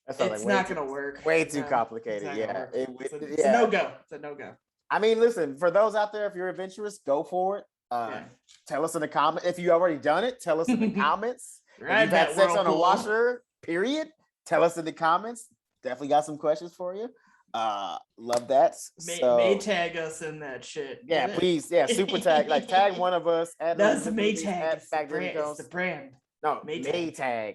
It's not going to work. Way too complicated. Yeah. It's a no-go. It's a no-go. I mean, listen, for those out there, if you're adventurous, go for it. Tell us in the comments. If you already done it, tell us in the comments. If you've had sex on a washer, period, tell us in the comments. Definitely got some questions for you. Love that. May tag us in that shit. Yeah, please. Yeah, super tag. Like tag one of us at the May tag. It's the brand. No, May tag.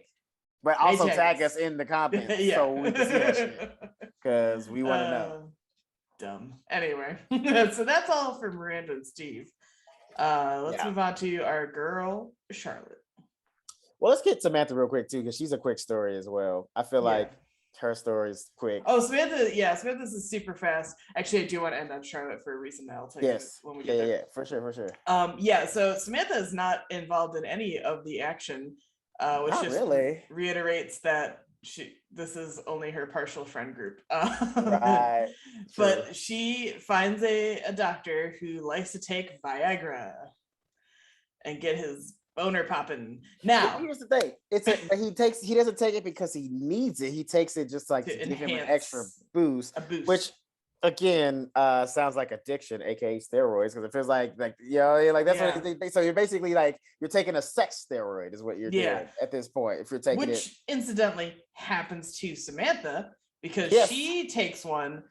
But also tag us in the comments so we can see that shit. Because we want to know. Dumb. Anyway, so that's all for Miranda and Steve. Let's move on to our girl, Charlotte. Well, let's get Samantha real quick too, because she's a quick story as well. I feel like her story is quick. Oh, Samantha's is super fast. Actually, I do want to end on Charlotte for a reason that I'll tell you when we get there. Yeah, for sure. So Samantha is not involved in any of the action, which just reiterates that this is only her partial friend group. Right. But she finds a doctor who likes to take Viagra and get his boner popping. Now, here's the thing: but he doesn't take it because he needs it. He takes it just like to give him an extra boost, which again sounds like addiction, aka steroids, because it feels like that's what. So you're basically like you're taking a sex steroid, is what you're doing at this point. If you're taking which incidentally happens to Samantha because she takes one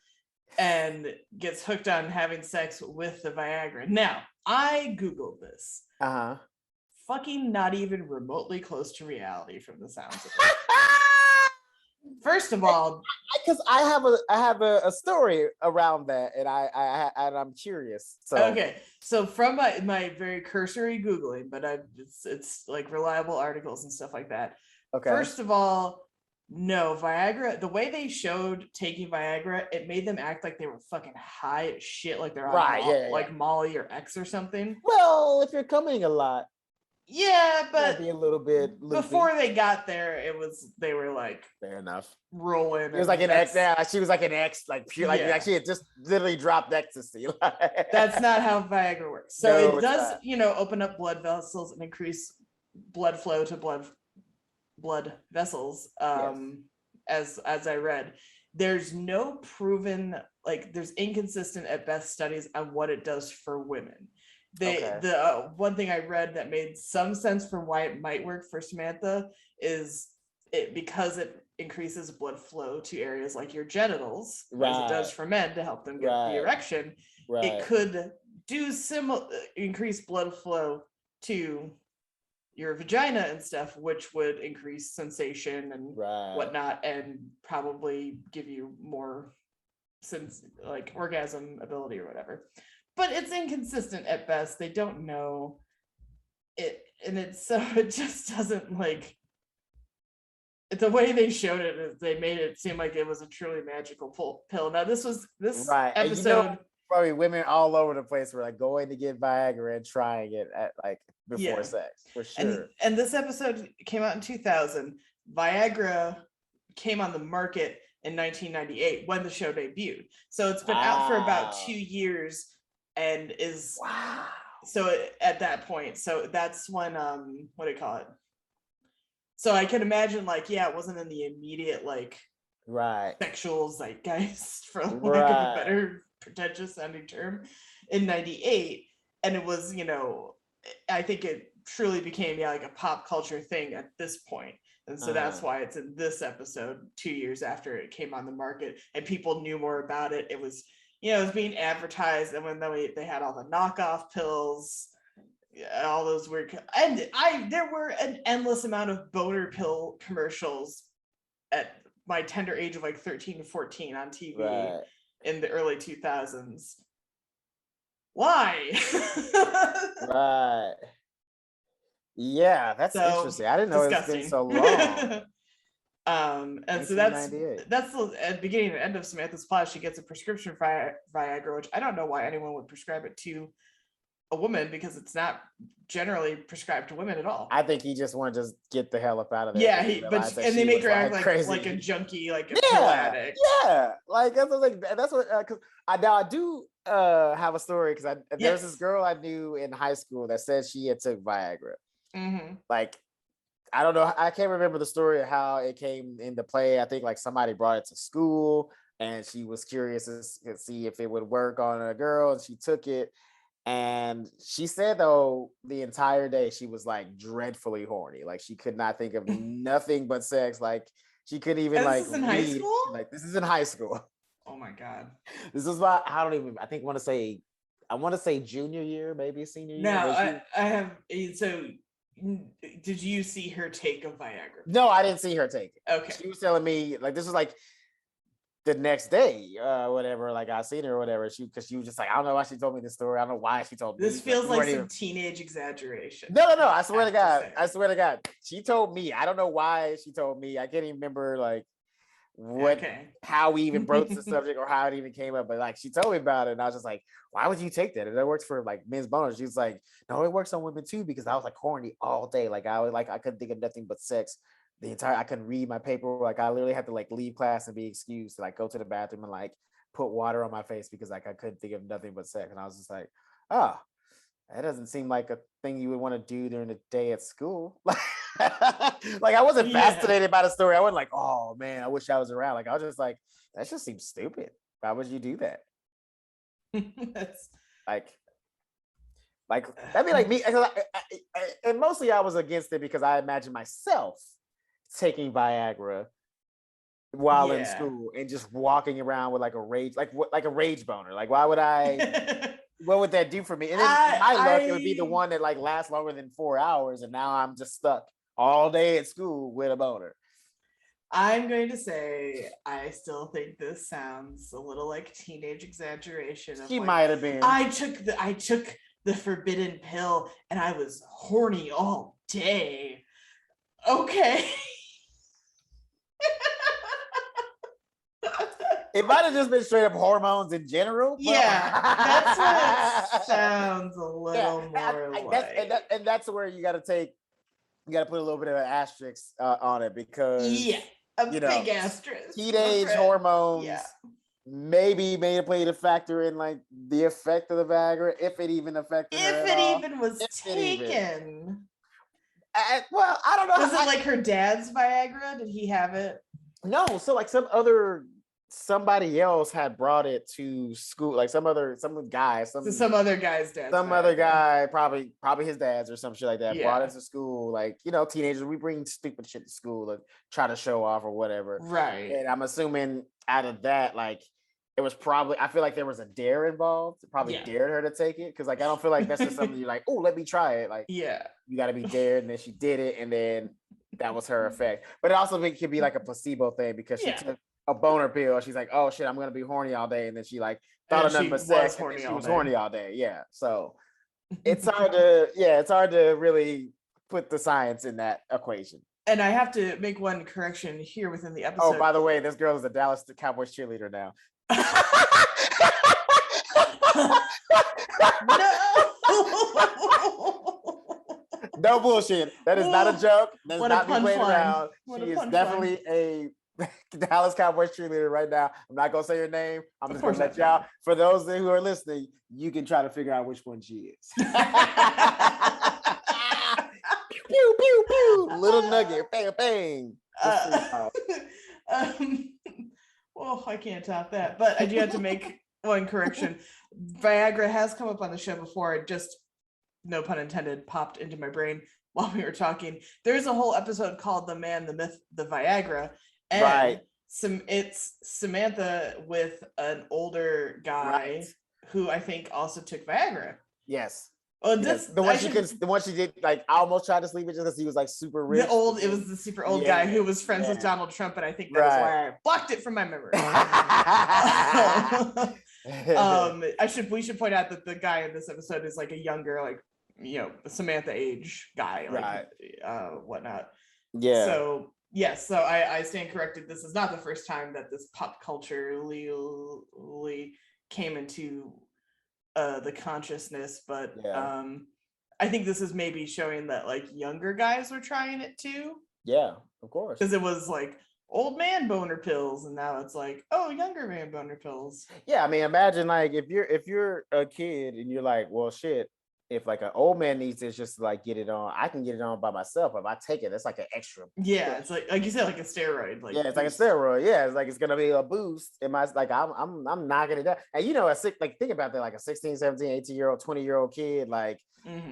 and gets hooked on having sex with the Viagra. Now, I Googled this. Fucking not even remotely close to reality from the sounds of it. First of all, because I have a story around that, and I'm curious. So from my very cursory Googling, but it's like reliable articles and stuff like that. Okay. First of all, no, Viagra, the way they showed taking Viagra, it made them act like they were fucking high as shit, like they're on like Molly or X or something. Well, if you're coming a lot. Yeah, but be a little bit loopy. Before they got there, they were like fair enough rolling. It was like an X. Yeah, she was like an X, like pure, like she had just literally dropped ecstasy. That's not how Viagra works. So it does, open up blood vessels and increase blood flow to blood vessels. As I read, there's no proven, like there's inconsistent at best studies on what it does for women. The one thing I read that made some sense for why it might work for Samantha is because it increases blood flow to areas like your genitals, as it does for men to help them get the erection. It could do increase blood flow to your vagina and stuff, which would increase sensation and whatnot, and probably give you more like orgasm ability or whatever. But it's inconsistent at best. They don't know it, and it just doesn't like the way they showed it. Is they made it seem like it was a truly magical pill. Now this episode, probably women all over the place were like going to get Viagra and trying it at like before sex for sure. And this episode came out in 2000. Viagra came on the market in 1998 when the show debuted. So it's been out for about 2 years. And is so at that point, so that's when what do you call it? So I can imagine it wasn't in the immediate sexual zeitgeist, for lack of a better pretentious sounding term, in 98, and it was I think it truly became like a pop culture thing at this point. And so that's why it's in this episode 2 years after it came on the market and people knew more about it. It was it was being advertised, and when they had all the knockoff pills, all those weird, and there were an endless amount of boner pill commercials at my tender age of like 13 to 14 on TV in the early 2000s. Why? Yeah, that's interesting. I didn't know it's been so long. And so that's at the beginning and end of Samantha's plot. She gets a prescription for Viagra, which I don't know why anyone would prescribe it to a woman, because it's not generally prescribed to women at all. I think he just wanted to just get the hell up out of there. Yeah, and they make her act like a junkie, like a pill addict. Yeah, like that's what. Because I do have a story, because there was this girl I knew in high school that said she had took Viagra. Mm-hmm. Like, I don't know. I can't remember the story of how it came into play. I think like somebody brought it to school and she was curious to see if it would work on a girl, and she took it. And she said, though, the entire day she was like dreadfully horny. Like she could not think of nothing but sex. Like she couldn't even this is in high school? Like this is in high school. Oh my God. This is about, I want to say junior year, maybe senior year. No, I have. So did you see her take a Viagra? No, I didn't see her take it. Okay. She was telling me, like, this was like the next day, whatever, like I seen her or whatever. Because she was just like, I don't know why she told me this story. I don't know why she told me. This feels like some teenage exaggeration. No. I swear to God. She told me. I don't know why she told me. I can't even remember like how we even broached the subject or how it even came up, but like she told me about it, and I was just like, why would you take that? And that works for like men's boners. She was like, no, it works on women too, because I was like horny all day. Like I couldn't think of nothing but sex I couldn't read my paper. Like I literally had to like leave class and be excused to like go to the bathroom and like put water on my face because like I couldn't think of nothing but sex. And I was just like, oh, that doesn't seem like a thing you would want to do during the day at school. Like I wasn't fascinated by the story. I wasn't like, oh man, I wish I was around. Like I was just like, that just seems stupid. Why would you do that? That's like that'd be like me. And mostly I was against it because I imagined myself taking Viagra while in school and just walking around with like a rage, like a rage boner. Like why would I? What would that do for me? And then my luck, it would be the one that like lasts longer than 4 hours, and now I'm just stuck all day at school with a boner. I'm going to say I still think this sounds a little like teenage exaggeration. She like, might have been. I took the forbidden pill and I was horny all day. Okay. It might have just been straight up hormones in general. Yeah, that's what it sounds a little more like. And that's where you got to put a little bit of an asterisk on it because big asterisk. Teenage hormones maybe played a factor in like the effect of the Viagra, if it even affected her. If it even was taken. Well, I don't know. Was it like her dad's Viagra? Did he have it? No, so like somebody else had brought it to school, like some other guy, some other guy's dad, other guy, probably his dad's or some shit like that, brought it to school. Like, you know, teenagers, we bring stupid shit to school and try to show off or whatever, right? And I'm assuming out of that, like, it was probably, I feel like there was a dare involved. Probably dared her to take it because, like, I don't feel like that's just something you're like, oh, let me try it. Like, you got to be dared, and then she did it, and then that was her effect. But it also could be like a placebo thing because she took a boner pill. She's like, oh shit, I'm gonna be horny all day, and then she like thought of nothing but sex. She was horny all day. Yeah, so it's hard to really put the science in that equation. And I have to make one correction here within the episode. Oh, by the way, this girl is a Dallas Cowboys cheerleader now. No bullshit. That is not a joke. That's not me playing around. She is definitely a Dallas Cowboys cheerleader right now. I'm not gonna say her name. I'm just gonna let y'all. For those who are listening, you can try to figure out which one she is. Pew pew pew. Little nugget. Bang bang. Well, I can't top that, but I do have to make one correction. Viagra has come up on the show before. It just, no pun intended, popped into my brain while we were talking. There's a whole episode called The Man, the Myth, the Viagra. And it's Samantha with an older guy who I think also took Viagra. Yes. Oh, the one she did, like, I almost tried to sleep with just because he was like super rich. It was the super old guy who was friends with Donald Trump, and I think that's why I blocked it from my memory. We should point out that the guy in this episode is like a younger, like, you know, Samantha age guy, like whatnot. Yeah. So yes, so I stand corrected. This is not the first time that this pop culture came into the consciousness, but I think this is maybe showing that like younger guys were trying it too. Yeah, of course. Because it was like old man boner pills, and now it's like, oh, younger man boner pills. Yeah, I mean, imagine like if you're a kid and you're like, well, shit, if like an old man needs this just to like get it on, I can get it on by myself. If I take it, it's like an extra. Yeah, it's like you said, like a steroid. Like it's like a steroid. Yeah, it's like it's gonna be a boost. I'm knocking it down. And you know, think about that, like a 16, 17, 18-year-old, 20-year-old kid, like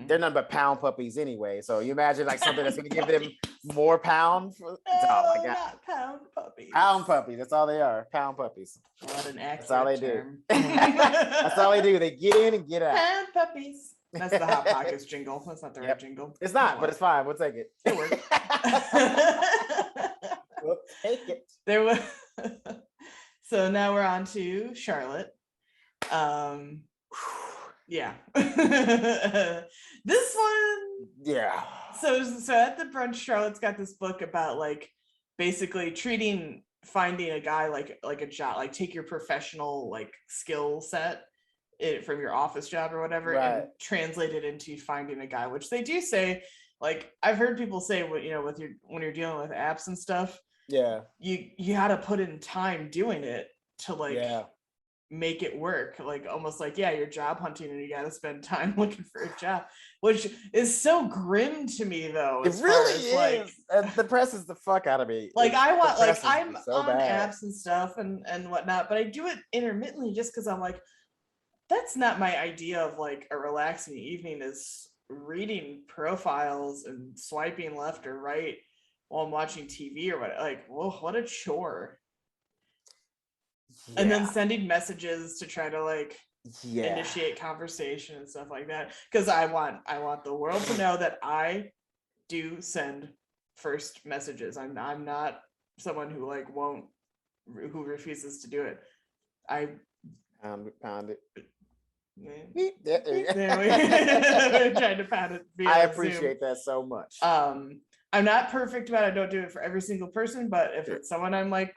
they're nothing but pound puppies anyway. So you imagine like something that's gonna give them more pound. Oh my God. Not pound puppies. Pound puppies. That's all they are. Pound puppies. What an accurate That's all they term. do. That's all they do. They get in and get out. Pound puppies. That's the Hot Pockets jingle. That's not the right jingle. It's not, but it's fine. We'll take it. It works. We'll take it. There was. So now we're on to Charlotte. Yeah. This one. Yeah. So at the brunch, Charlotte's got this book about like basically finding a guy like a job, like take your professional like skill set from your office job or whatever, and translate it into finding a guy, which they do say like I've heard people say, when you're dealing with apps and stuff, Yeah. You got to put in time doing it to like make it work, like almost like you're job hunting and you got to spend time looking for a job, which is so grim to me though. It really is. Like, it depresses the fuck out of me. Like I'm so on bad. apps and stuff and whatnot, but I do it intermittently just because I'm like, that's not my idea of like a relaxing evening, is reading profiles and swiping left or right while I'm watching TV or what. Like, whoa, what a chore. And then sending messages to try to like initiate conversation and stuff like that, because I want the world to know that I do send first messages. I'm not someone who like who refuses to do it. I pound it. Trying to pound it via I appreciate Zoom. that so much. I'm not perfect about it. I don't do it for every single person, but if it's someone I'm like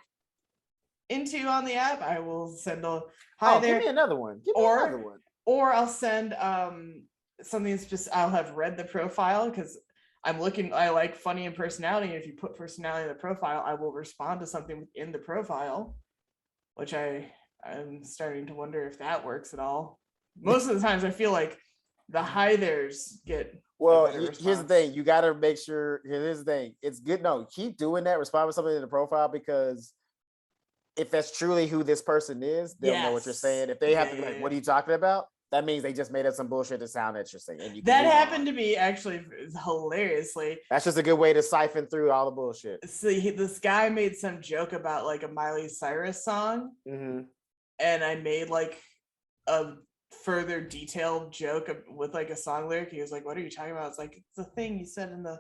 into on the app, I will send a hi there. Give me another one. Another one. Or I'll send something specific. I'll have read the profile because I like funny and personality. And if you put personality in the profile, I will respond to something in the profile, which I'm starting to wonder if that works at all. Most of the times I feel like the hi there's get here's the thing. You got to make sure. Here's the thing. It's good. No, keep doing that. Respond with something in the profile, because if that's truly who this person is, they'll know what you're saying. If they have to be like, what are you talking about? That means they just made up some bullshit to sound interesting. And that happened to me actually hilariously. That's just a good way to siphon through all the bullshit. See, this guy made some joke about like a Miley Cyrus song. Mm-hmm. And I made like a further detailed joke with like a song lyric. He was like, what are you talking about? It's like, it's the thing you said in the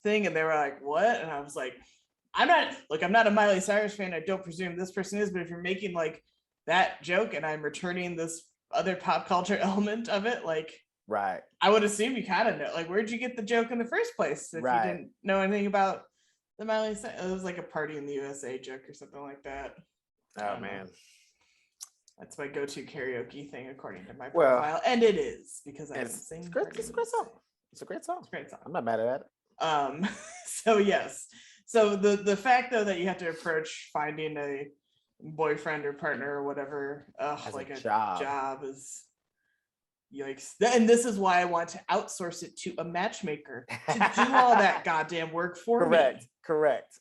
thing. And they were like, what? And I was like, I'm not a Miley Cyrus fan. I don't presume this person is, but if you're making like that joke and I'm returning this other pop culture element of it, like, right, I would assume you kind of know, like, where'd you get the joke in the first place if you didn't know anything about the Miley Cyrus? It was like a party in the USA joke or something like that. Oh man, that's my go-to karaoke thing according to my profile, and it is because I sing. It's a great song. It's a great song. I'm not mad at it. So yes. So the fact though that you have to approach finding a boyfriend or partner or whatever, like a job is yikes. And this is why I want to outsource it to a matchmaker to do all that goddamn work for me. Correct.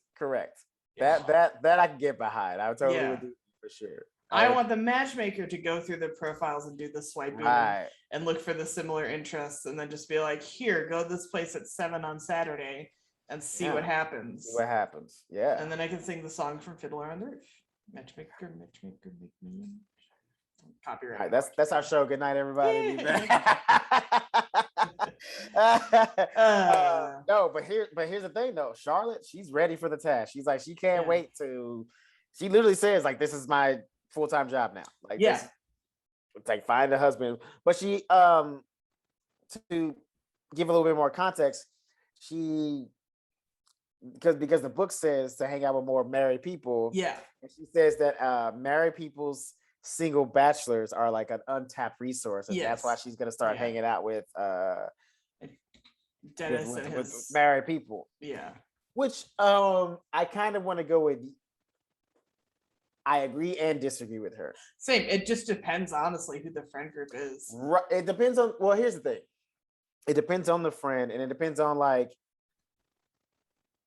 Yeah. That I can get behind. I totally would do for sure. I want the matchmaker to go through the profiles and do the swiping and look for the similar interests, and then just be like, here, go this place at 7 on Saturday and see what happens. Yeah. And then I can sing the song from Fiddler on the Roof. Matchmaker, make me. Copyright. All right, that's our show. Good night, everybody. No, but here's the thing though. Charlotte, she's ready for the task. She's like, she can't wait to. She literally says like, this is my full-time job now. Like, this, it's like find a husband. But she to give a little bit more context, because the book says to hang out with more married people. Yeah. And she says that married people's single bachelors are like an untapped resource. And that's why she's gonna start hanging out with Dennis with married people. Yeah. Which I kind of want to go with. I agree and disagree with her. Same. It just depends, honestly, who the friend group is. Right. It depends on. Well, here's the thing. It depends on the friend, and it depends on like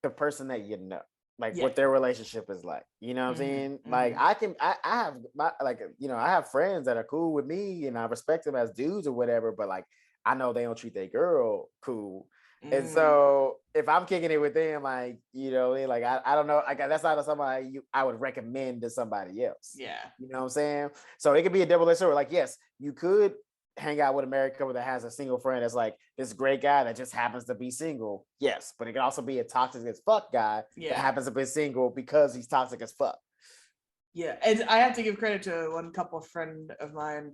the person that you know, like what their relationship is like. You know what I'm saying? Like I have I have friends that are cool with me, and I respect them as dudes or whatever. But like I know they don't treat their girl cool. And so if I'm kicking it with them, like, you know, like I don't know, like that's not somebody I would recommend to somebody else. Yeah. You know what I'm saying? So it could be a double-edged sword. Like, yes, you could hang out with a married couple that has a single friend that's like this great guy that just happens to be single. Yes, but it can also be a toxic as fuck guy that happens to be single because he's toxic as fuck. Yeah, and I have to give credit to one couple friend of mine.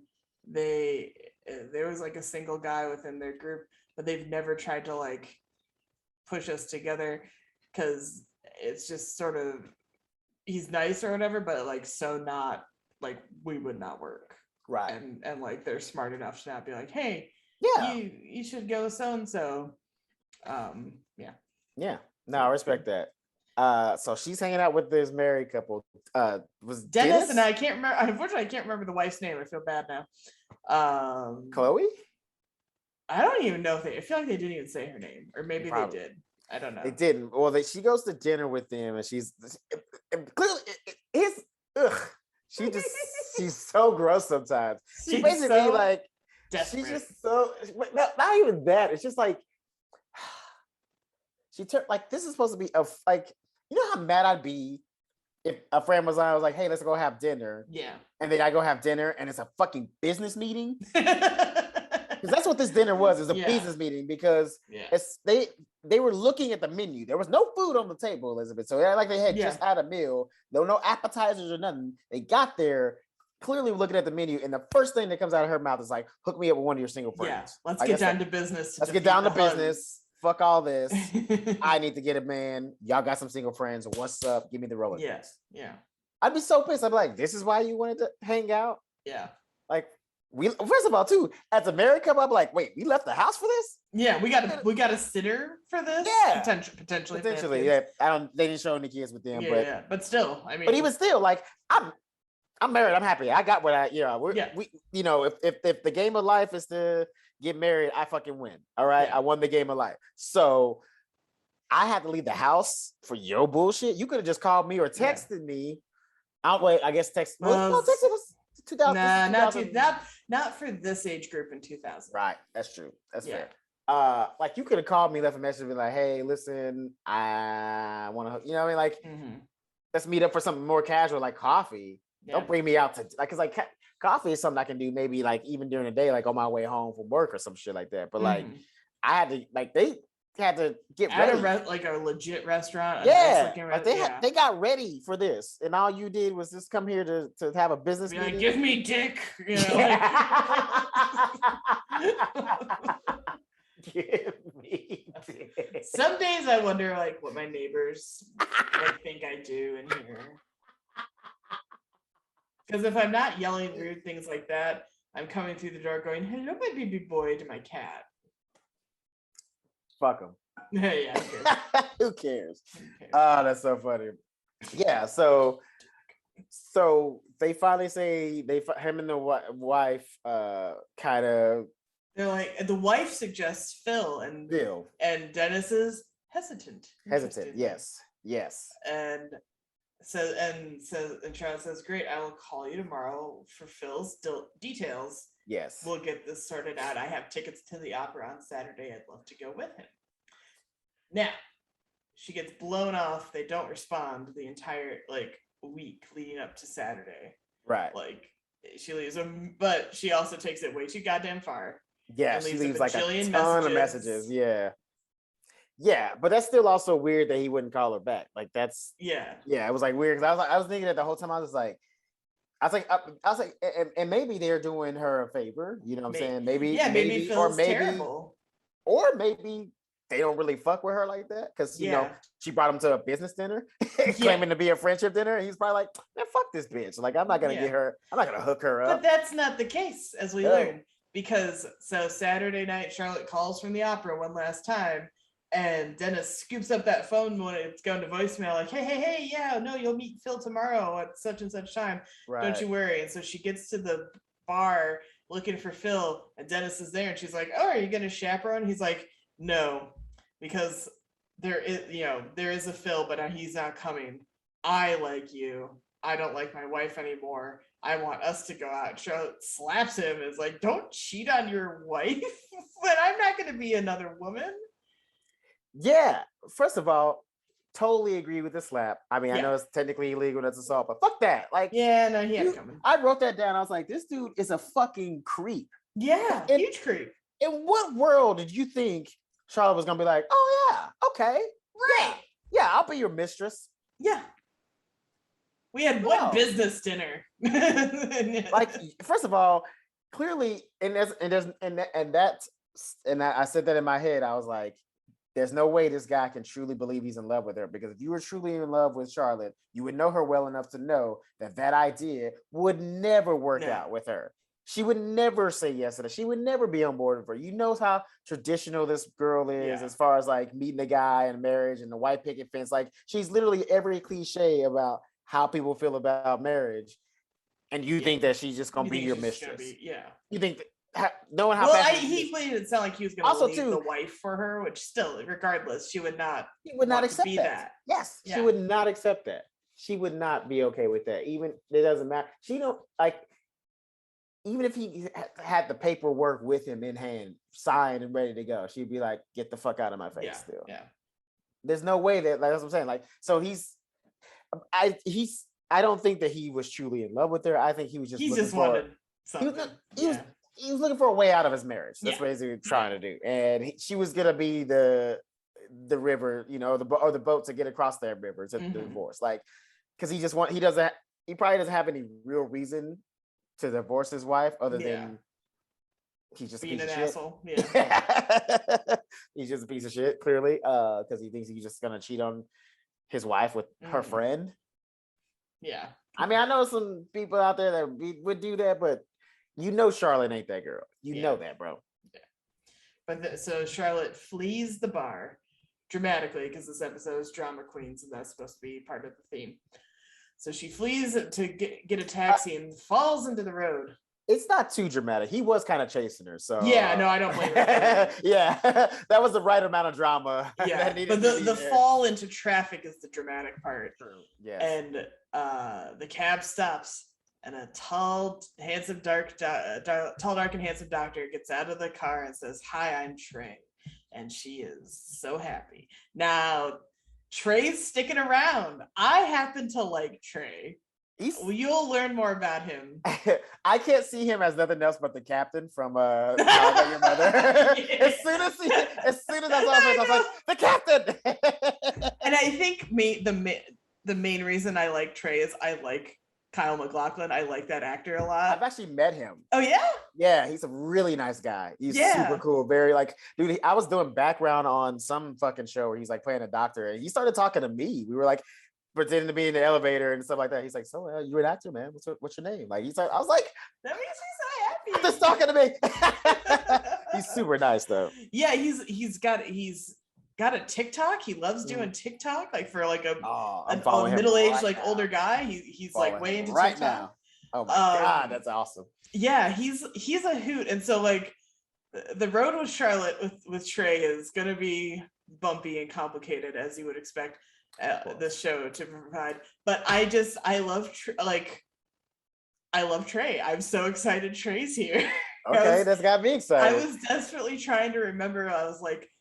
There was like a single guy within their group, but they've never tried to like push us together because it's just sort of, he's nice or whatever, but like so not like we would not work. Right. And like they're smart enough to not be like, hey, yeah, you should go so and so. Yeah. No, I respect that. So she's hanging out with this married couple. Was Dennis and I can't remember. Unfortunately, I can't remember the wife's name. I feel bad now. Chloe? I don't even know if I feel like they didn't even say her name, or maybe they did. I don't know. They didn't. Well, she goes to dinner with them, and she's clearly she's so gross sometimes. She basically so like desperate. She's just so not even that. It's just like she turned like this is supposed to be a like you know how mad I'd be if a friend was on. I was like, hey, let's go have dinner. Yeah. And then I go have dinner, and it's a fucking business meeting. Because that's what this dinner was. It's a business meeting because it's they were looking at the menu. There was no food on the table, Elizabeth. So like they had just had a meal. There were no appetizers or nothing. They got there, clearly looking at the menu, and the first thing that comes out of her mouth is like, hook me up with one of your single friends. Yeah, let's get down to business. Let's get down to business. Fuck all this. I need to get a man. Y'all got some single friends. What's up? Give me the roller. Yes. Yeah. I'd be so pissed. I'd be like, this is why you wanted to hang out? Yeah. Like, we first of all, too, as a married couple, I'm like, wait, we left the house for this? Yeah, we got a sitter for this. Yeah, potentially. Yeah, they didn't show any kids with them, but still, I mean, but even still, like, I'm married. I'm happy. I got what we if the game of life is to get married, I fucking win. All right, I won the game of life. So I had to leave the house for your bullshit. You could have just called me or texted me. I guess text. Texted us. 2000, nah, not for this age group in 2000. Right, that's true. That's fair. Like you could have called me, left a message, and be like, "Hey, listen, I want to, you know, what I mean, like, let's meet up for something more casual, like coffee. Yeah. Don't bring me out to like, cause like coffee is something I can do maybe like even during the day, like on my way home from work or some shit like that. But like, I had to like they had to get ready, like a legit restaurant. Like they got ready for this, and all you did was just come here to have a business meeting. Like, give me dick, you know. Give me dick. Some days I wonder, like, what my neighbors like think I do in here. Because if I'm not yelling rude things like that, I'm coming through the door going, "Hello, my baby boy," to my cat. Fuck him. Yeah, who cares? Oh, that's so funny. Yeah, so they finally say him and the wife kind of. They're like, the wife suggests Phil, and Dennis is hesitant. Yes. And Charlotte says, "Great, I will call you tomorrow for Phil's details. Yes, we'll get this sorted out. I have tickets to the opera on Saturday. I'd love to go with him." Now, she gets blown off. They don't respond the entire like week leading up to Saturday. Right. Like she leaves them, but she also takes it way too goddamn far. Yeah, she leaves like a ton of messages. Yeah, but that's still also weird that he wouldn't call her back. Like that's it was like weird because I was thinking that the whole time. I was like, and maybe they're doing her a favor. You know what I'm saying? Maybe Phil's terrible. Or maybe they don't really fuck with her like that because you know she brought him to a business dinner, claiming to be a friendship dinner. And he's probably like, "Man, fuck this bitch! Like I'm not gonna get her. I'm not gonna hook her up." But that's not the case, as we learned, because so Saturday night, Charlotte calls from the opera one last time. And Dennis scoops up that phone when it's going to voicemail, like, hey, yeah, no, you'll meet Phil tomorrow at such and such time. Right. Don't you worry. And so she gets to the bar looking for Phil, and Dennis is there, and she's like, "Oh, are you going to chaperone?" He's like, "No, because there is a Phil, but he's not coming. I like you. I don't like my wife anymore. I want us to go out." Charlotte slaps him and is like, "Don't cheat on your wife, but I'm not going to be another woman." Yeah, first of all, totally agree with the slap. I mean, I know it's technically illegal, that's assault, but fuck that. Like, he had it coming. I wrote that down. I was like, this dude is a fucking creep. Yeah, huge creep. In what world did you think Charlotte was gonna be like, "Oh yeah, okay, right, yeah, I'll be your mistress"? Yeah, we had one business dinner. Like, first of all, clearly, and I said that in my head. I was like, there's no way this guy can truly believe he's in love with her, because if you were truly in love with Charlotte, you would know her well enough to know that idea would never work out with her. She would never say yes to that. She would never be on board with her. You know how traditional this girl is as far as like meeting a guy and marriage and the white picket fence. Like she's literally every cliche about how people feel about marriage. And you think that she's just gonna be your mistress. You think knowing how he made it sound like he was gonna leave the wife for her, which still, regardless, she would not accept that. Yes, she would not accept that. She would not be okay with that. Even it doesn't matter. She don't like. Even if he had the paperwork with him in hand, signed and ready to go, she'd be like, "Get the fuck out of my face!" Still, there's no way that, like, that's what I'm saying. Like, so I don't think that he was truly in love with her. I think he was just wanted something. He was looking for a way out of his marriage. That's what he was trying to do, and she was gonna be the river, or the boat to get across that river to the divorce. Like, because he probably doesn't have any real reason to divorce his wife other than he's just being an asshole. He's just a piece of shit, clearly, because he thinks he's just gonna cheat on his wife with her friend. I mean, I know some people out there that would do that, but Charlotte ain't that girl. You know that, bro. But so Charlotte flees the bar dramatically, because this episode is drama queens, and that's supposed to be part of the theme. So she flees to get a taxi and falls into the road. It's not too dramatic. He was kind of chasing her, so no, I don't blame her. That was the right amount of drama. But the fall into traffic is the dramatic part. True. Yes. And the cab stops, and a tall, dark, and handsome doctor gets out of the car and says, "Hi, I'm Trey," and she is so happy now. Trey's sticking around. I happen to like Trey. You'll learn more about him. I can't see him as nothing else but the captain from How I Met Your Mother. As soon as I saw him, I was like, the captain. And I think the main reason I like Trey is I like Kyle MacLachlan. I like that actor a lot. I've actually met him. Oh yeah? Yeah, he's a really nice guy. He's super cool. Very like, dude, I was doing background on some fucking show where he's like playing a doctor, and he started talking to me. We were like pretending to be in the elevator and stuff like that. He's like, "So you're an actor, man. What's your name?" Like, I was like, that makes me so happy. Just talking to me. He's super nice though. Yeah, he's got a TikTok. He loves doing TikTok, like for like a middle-aged, like older guy. He's like way into right TikTok now. Oh my god, that's awesome. Yeah, he's a hoot. And so like the road with Charlotte with Trey is gonna be bumpy and complicated, as you would expect this show to provide. But I love Trey. I'm so excited Trey's here. Okay, that's got me excited. I was desperately trying to remember. I was like,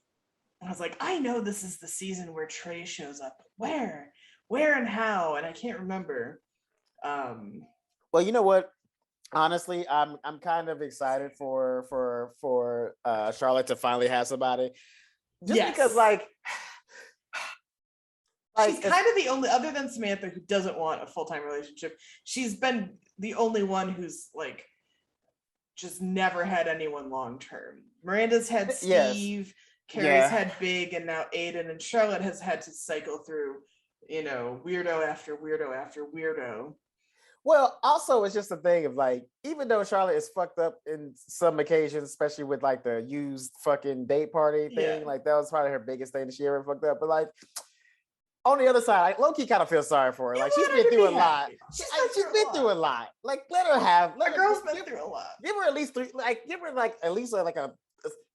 I know this is the season where Trey shows up. Where and how? And I can't remember. Well, you know what? Honestly, I'm kind of excited for Charlotte to finally have somebody. Just because like she's kind of the only, other than Samantha, who doesn't want a full-time relationship. She's been the only one who's like just never had anyone long-term. Miranda's had Steve, Carrie's had Big, and now Aidan, and Charlotte has had to cycle through, weirdo after weirdo after weirdo. Well, also it's just a thing of like, even though Charlotte is fucked up in some occasions, especially with like the used fucking date party thing, like that was probably her biggest thing that she ever fucked up. But like on the other side, like low-key kind of feel sorry for her. Like she's been through a lot. She's been through a lot. Like let her have. The girl's been through a lot. Give her at least three. Like give her like at least like a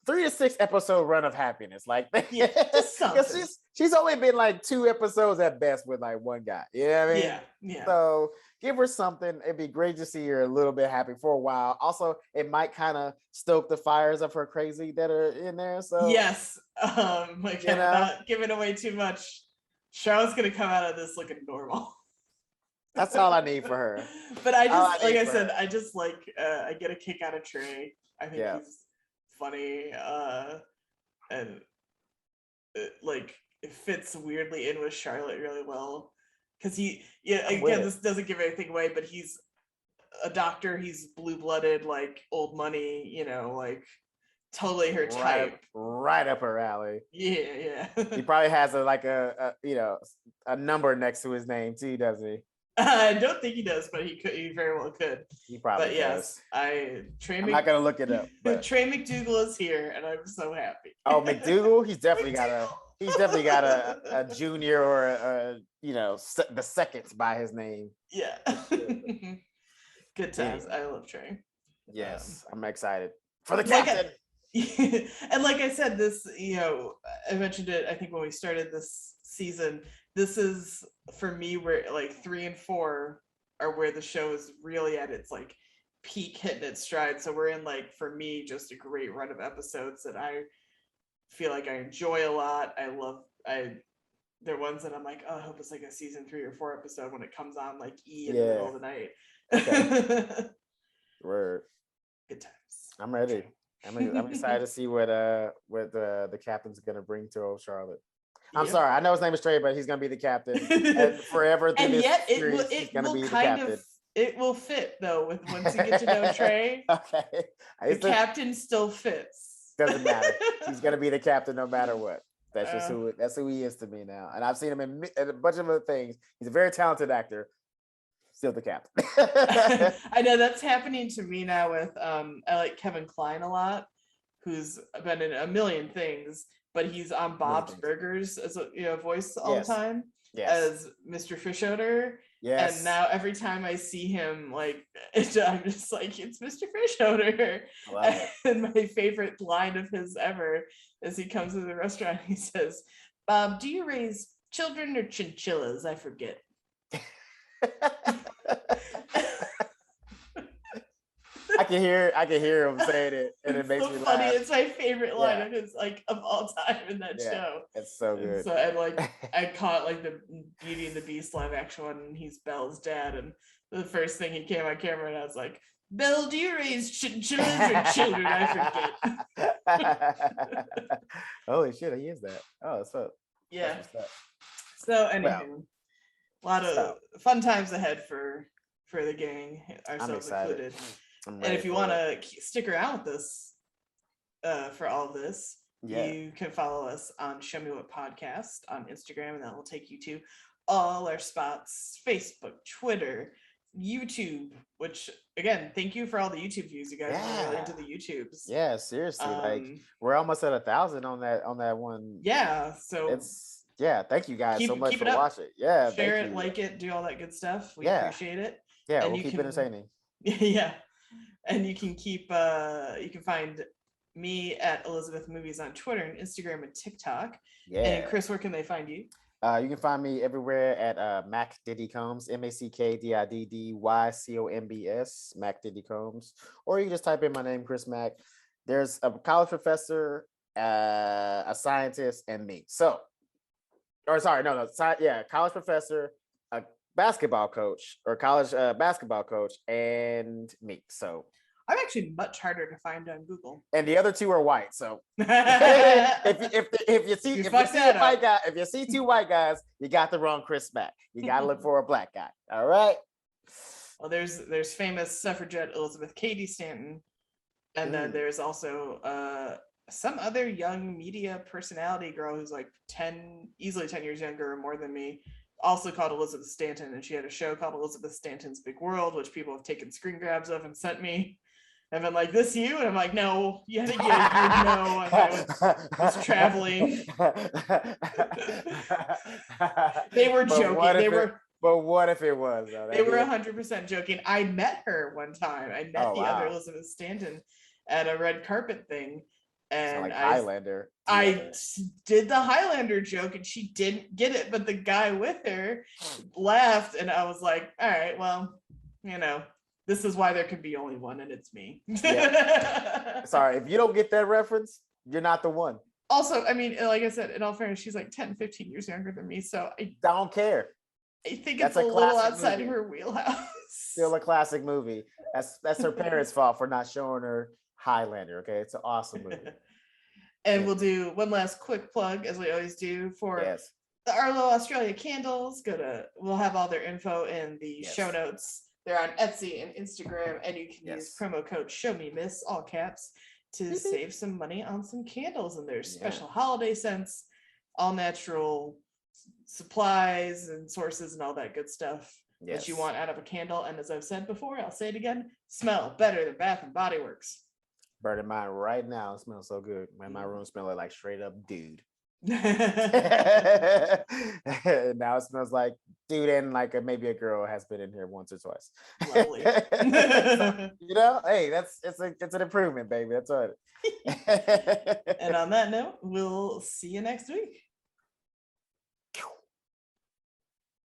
3 to 6 episode run of happiness. Like just something. She's only been like 2 episodes at best with like one guy. You know what I mean? Yeah. So give her something. It'd be great to see her a little bit happy for a while. Also, it might kind of stoke the fires of her crazy that are in there. So yes, not giving away too much. Charlotte's gonna come out of this looking normal. That's all I need for her. But I just, like I said, I just like I get a kick out of Trey. I think he's funny, and it fits weirdly in with Charlotte really well. Because this doesn't give anything away, but he's a doctor. He's blue-blooded, like old money. Like totally her type. Right up her alley. Yeah. He probably has a number next to his name too, doesn't he? I don't think he does, but he very well could. He probably But yes, does. Trey I'm not gonna look it up. But Trey McDougal is here, and I'm so happy. oh, McDougal, he's definitely McDougal. got a junior or a the seconds by his name. Yeah. Good times. I love Trey. Yes, I'm excited for the Like captain. And like I said, this, I mentioned it, I think when we started this season, this is for me where like 3 and 4 are where the show is really at its like peak, hitting its stride. So we're in, like, for me, just a great run of episodes that I feel like I enjoy a lot. They're ones that I'm like, oh, I hope it's like a season 3 or 4 episode when it comes on like in the middle of the night. Okay. Word. Good times. I'm ready. I'm excited to see what the captain's gonna bring to old Charlotte. I'm sorry, I know his name is Trey, but he's gonna be the captain and forever. And yet it will fit though with once you get to know Trey. Okay, the captain still fits. Doesn't matter. He's gonna be the captain no matter what. That's just who he is to me now. And I've seen him in a bunch of other things. He's a very talented actor. Still the captain. I know that's happening to me now with I like Kevin Kline a lot, who's been in a million things, but he's on Bob's Burgers as a voice all the time as Mr. Fishoder. Yes. And now every time I see him, like, I'm just like, it's Mr. Fishoder. And my favorite line of his ever is he comes to the restaurant and he says, Bob, do you raise children or chinchillas? I forget. I can hear him saying it, and it makes me funny. laugh. It's my favorite line of his, like, of all time in that show. It's so good. So and like I caught like the Beauty and the Beast live action one, and he's Belle's dad, and the first thing he came on camera, and I was like, Belle, do you raise chinchillas or children? I forget. Holy shit, he is that. Oh, so yeah. So anywho, a lot of fun times ahead for the gang, ourselves included. And if you want to stick around with us for all of this, you can follow us on Show Me What Podcast on Instagram, and that will take you to all our spots: Facebook, Twitter, YouTube. Which, again, thank you for all the YouTube views, you guys. Are really into the YouTubes. Yeah, seriously, like we're almost at 1,000 on that one. Yeah, so it's thank you guys so much for watching. Yeah, share it, like it, do all that good stuff. We appreciate it. Yeah, and we'll keep entertaining. Yeah. And you can you can find me at Elizabeth Movies on Twitter and Instagram and TikTok. Yeah. And Chris, where can they find you? You can find me everywhere at Mack Diddy Combs, MackDiddyCombs, Mack Diddy Combs, or you can just type in my name, Chris Mack. There's a college professor, a scientist, and me. College professor, a basketball coach, or college basketball coach, and me. So I'm actually much harder to find on Google. And the other two are white. So if you see two white guys, you got the wrong Chris Mack. You got to look for a black guy. All right. Well, there's famous suffragette Elizabeth Cady Stanton, and then there's also some other young media personality girl who's like easily 10 years younger or more than me, also called Elizabeth Stanton, and she had a show called Elizabeth Stanton's Big World, which people have taken screen grabs of and sent me. I've been like, this you? And I'm like, no, you know. And I was traveling. They were joking. But what if it was? They were 100% joking. I met her one time. I met the other Elizabeth Stanton at a red carpet thing. And like Highlander. I did the Highlander joke, and she didn't get it, but the guy with her laughed, and I was like, all right, well, this is why there can be only one, and it's me. Yeah. Sorry, if you don't get that reference, you're not the one. Also, I mean, like I said, in all fairness, she's like 10, 15 years younger than me, so I don't care. I think it's a little outside of her wheelhouse. Still a classic movie. That's her parents' fault for not showing her Highlander. Okay, it's an awesome movie. And we'll do one last quick plug, as we always do, for the Arlo Australia candles. We'll have all their info in the show notes. They're on Etsy and Instagram, and you can use promo code ShowMeMiss, all caps, to save some money on some candles. And there's special holiday scents, all natural supplies and sources and all that good stuff. that you Yes. want out of a candle. And as I've said before, I'll say it again, smell better than Bath and Body Works. Burning mine right now. It smells so good. Man, my room smells like straight up dude. Now it smells like dude, and like maybe a girl has been in here once or twice. Lovely. So, you know, hey, it's an improvement, baby. That's all. And on that note, we'll see you next week.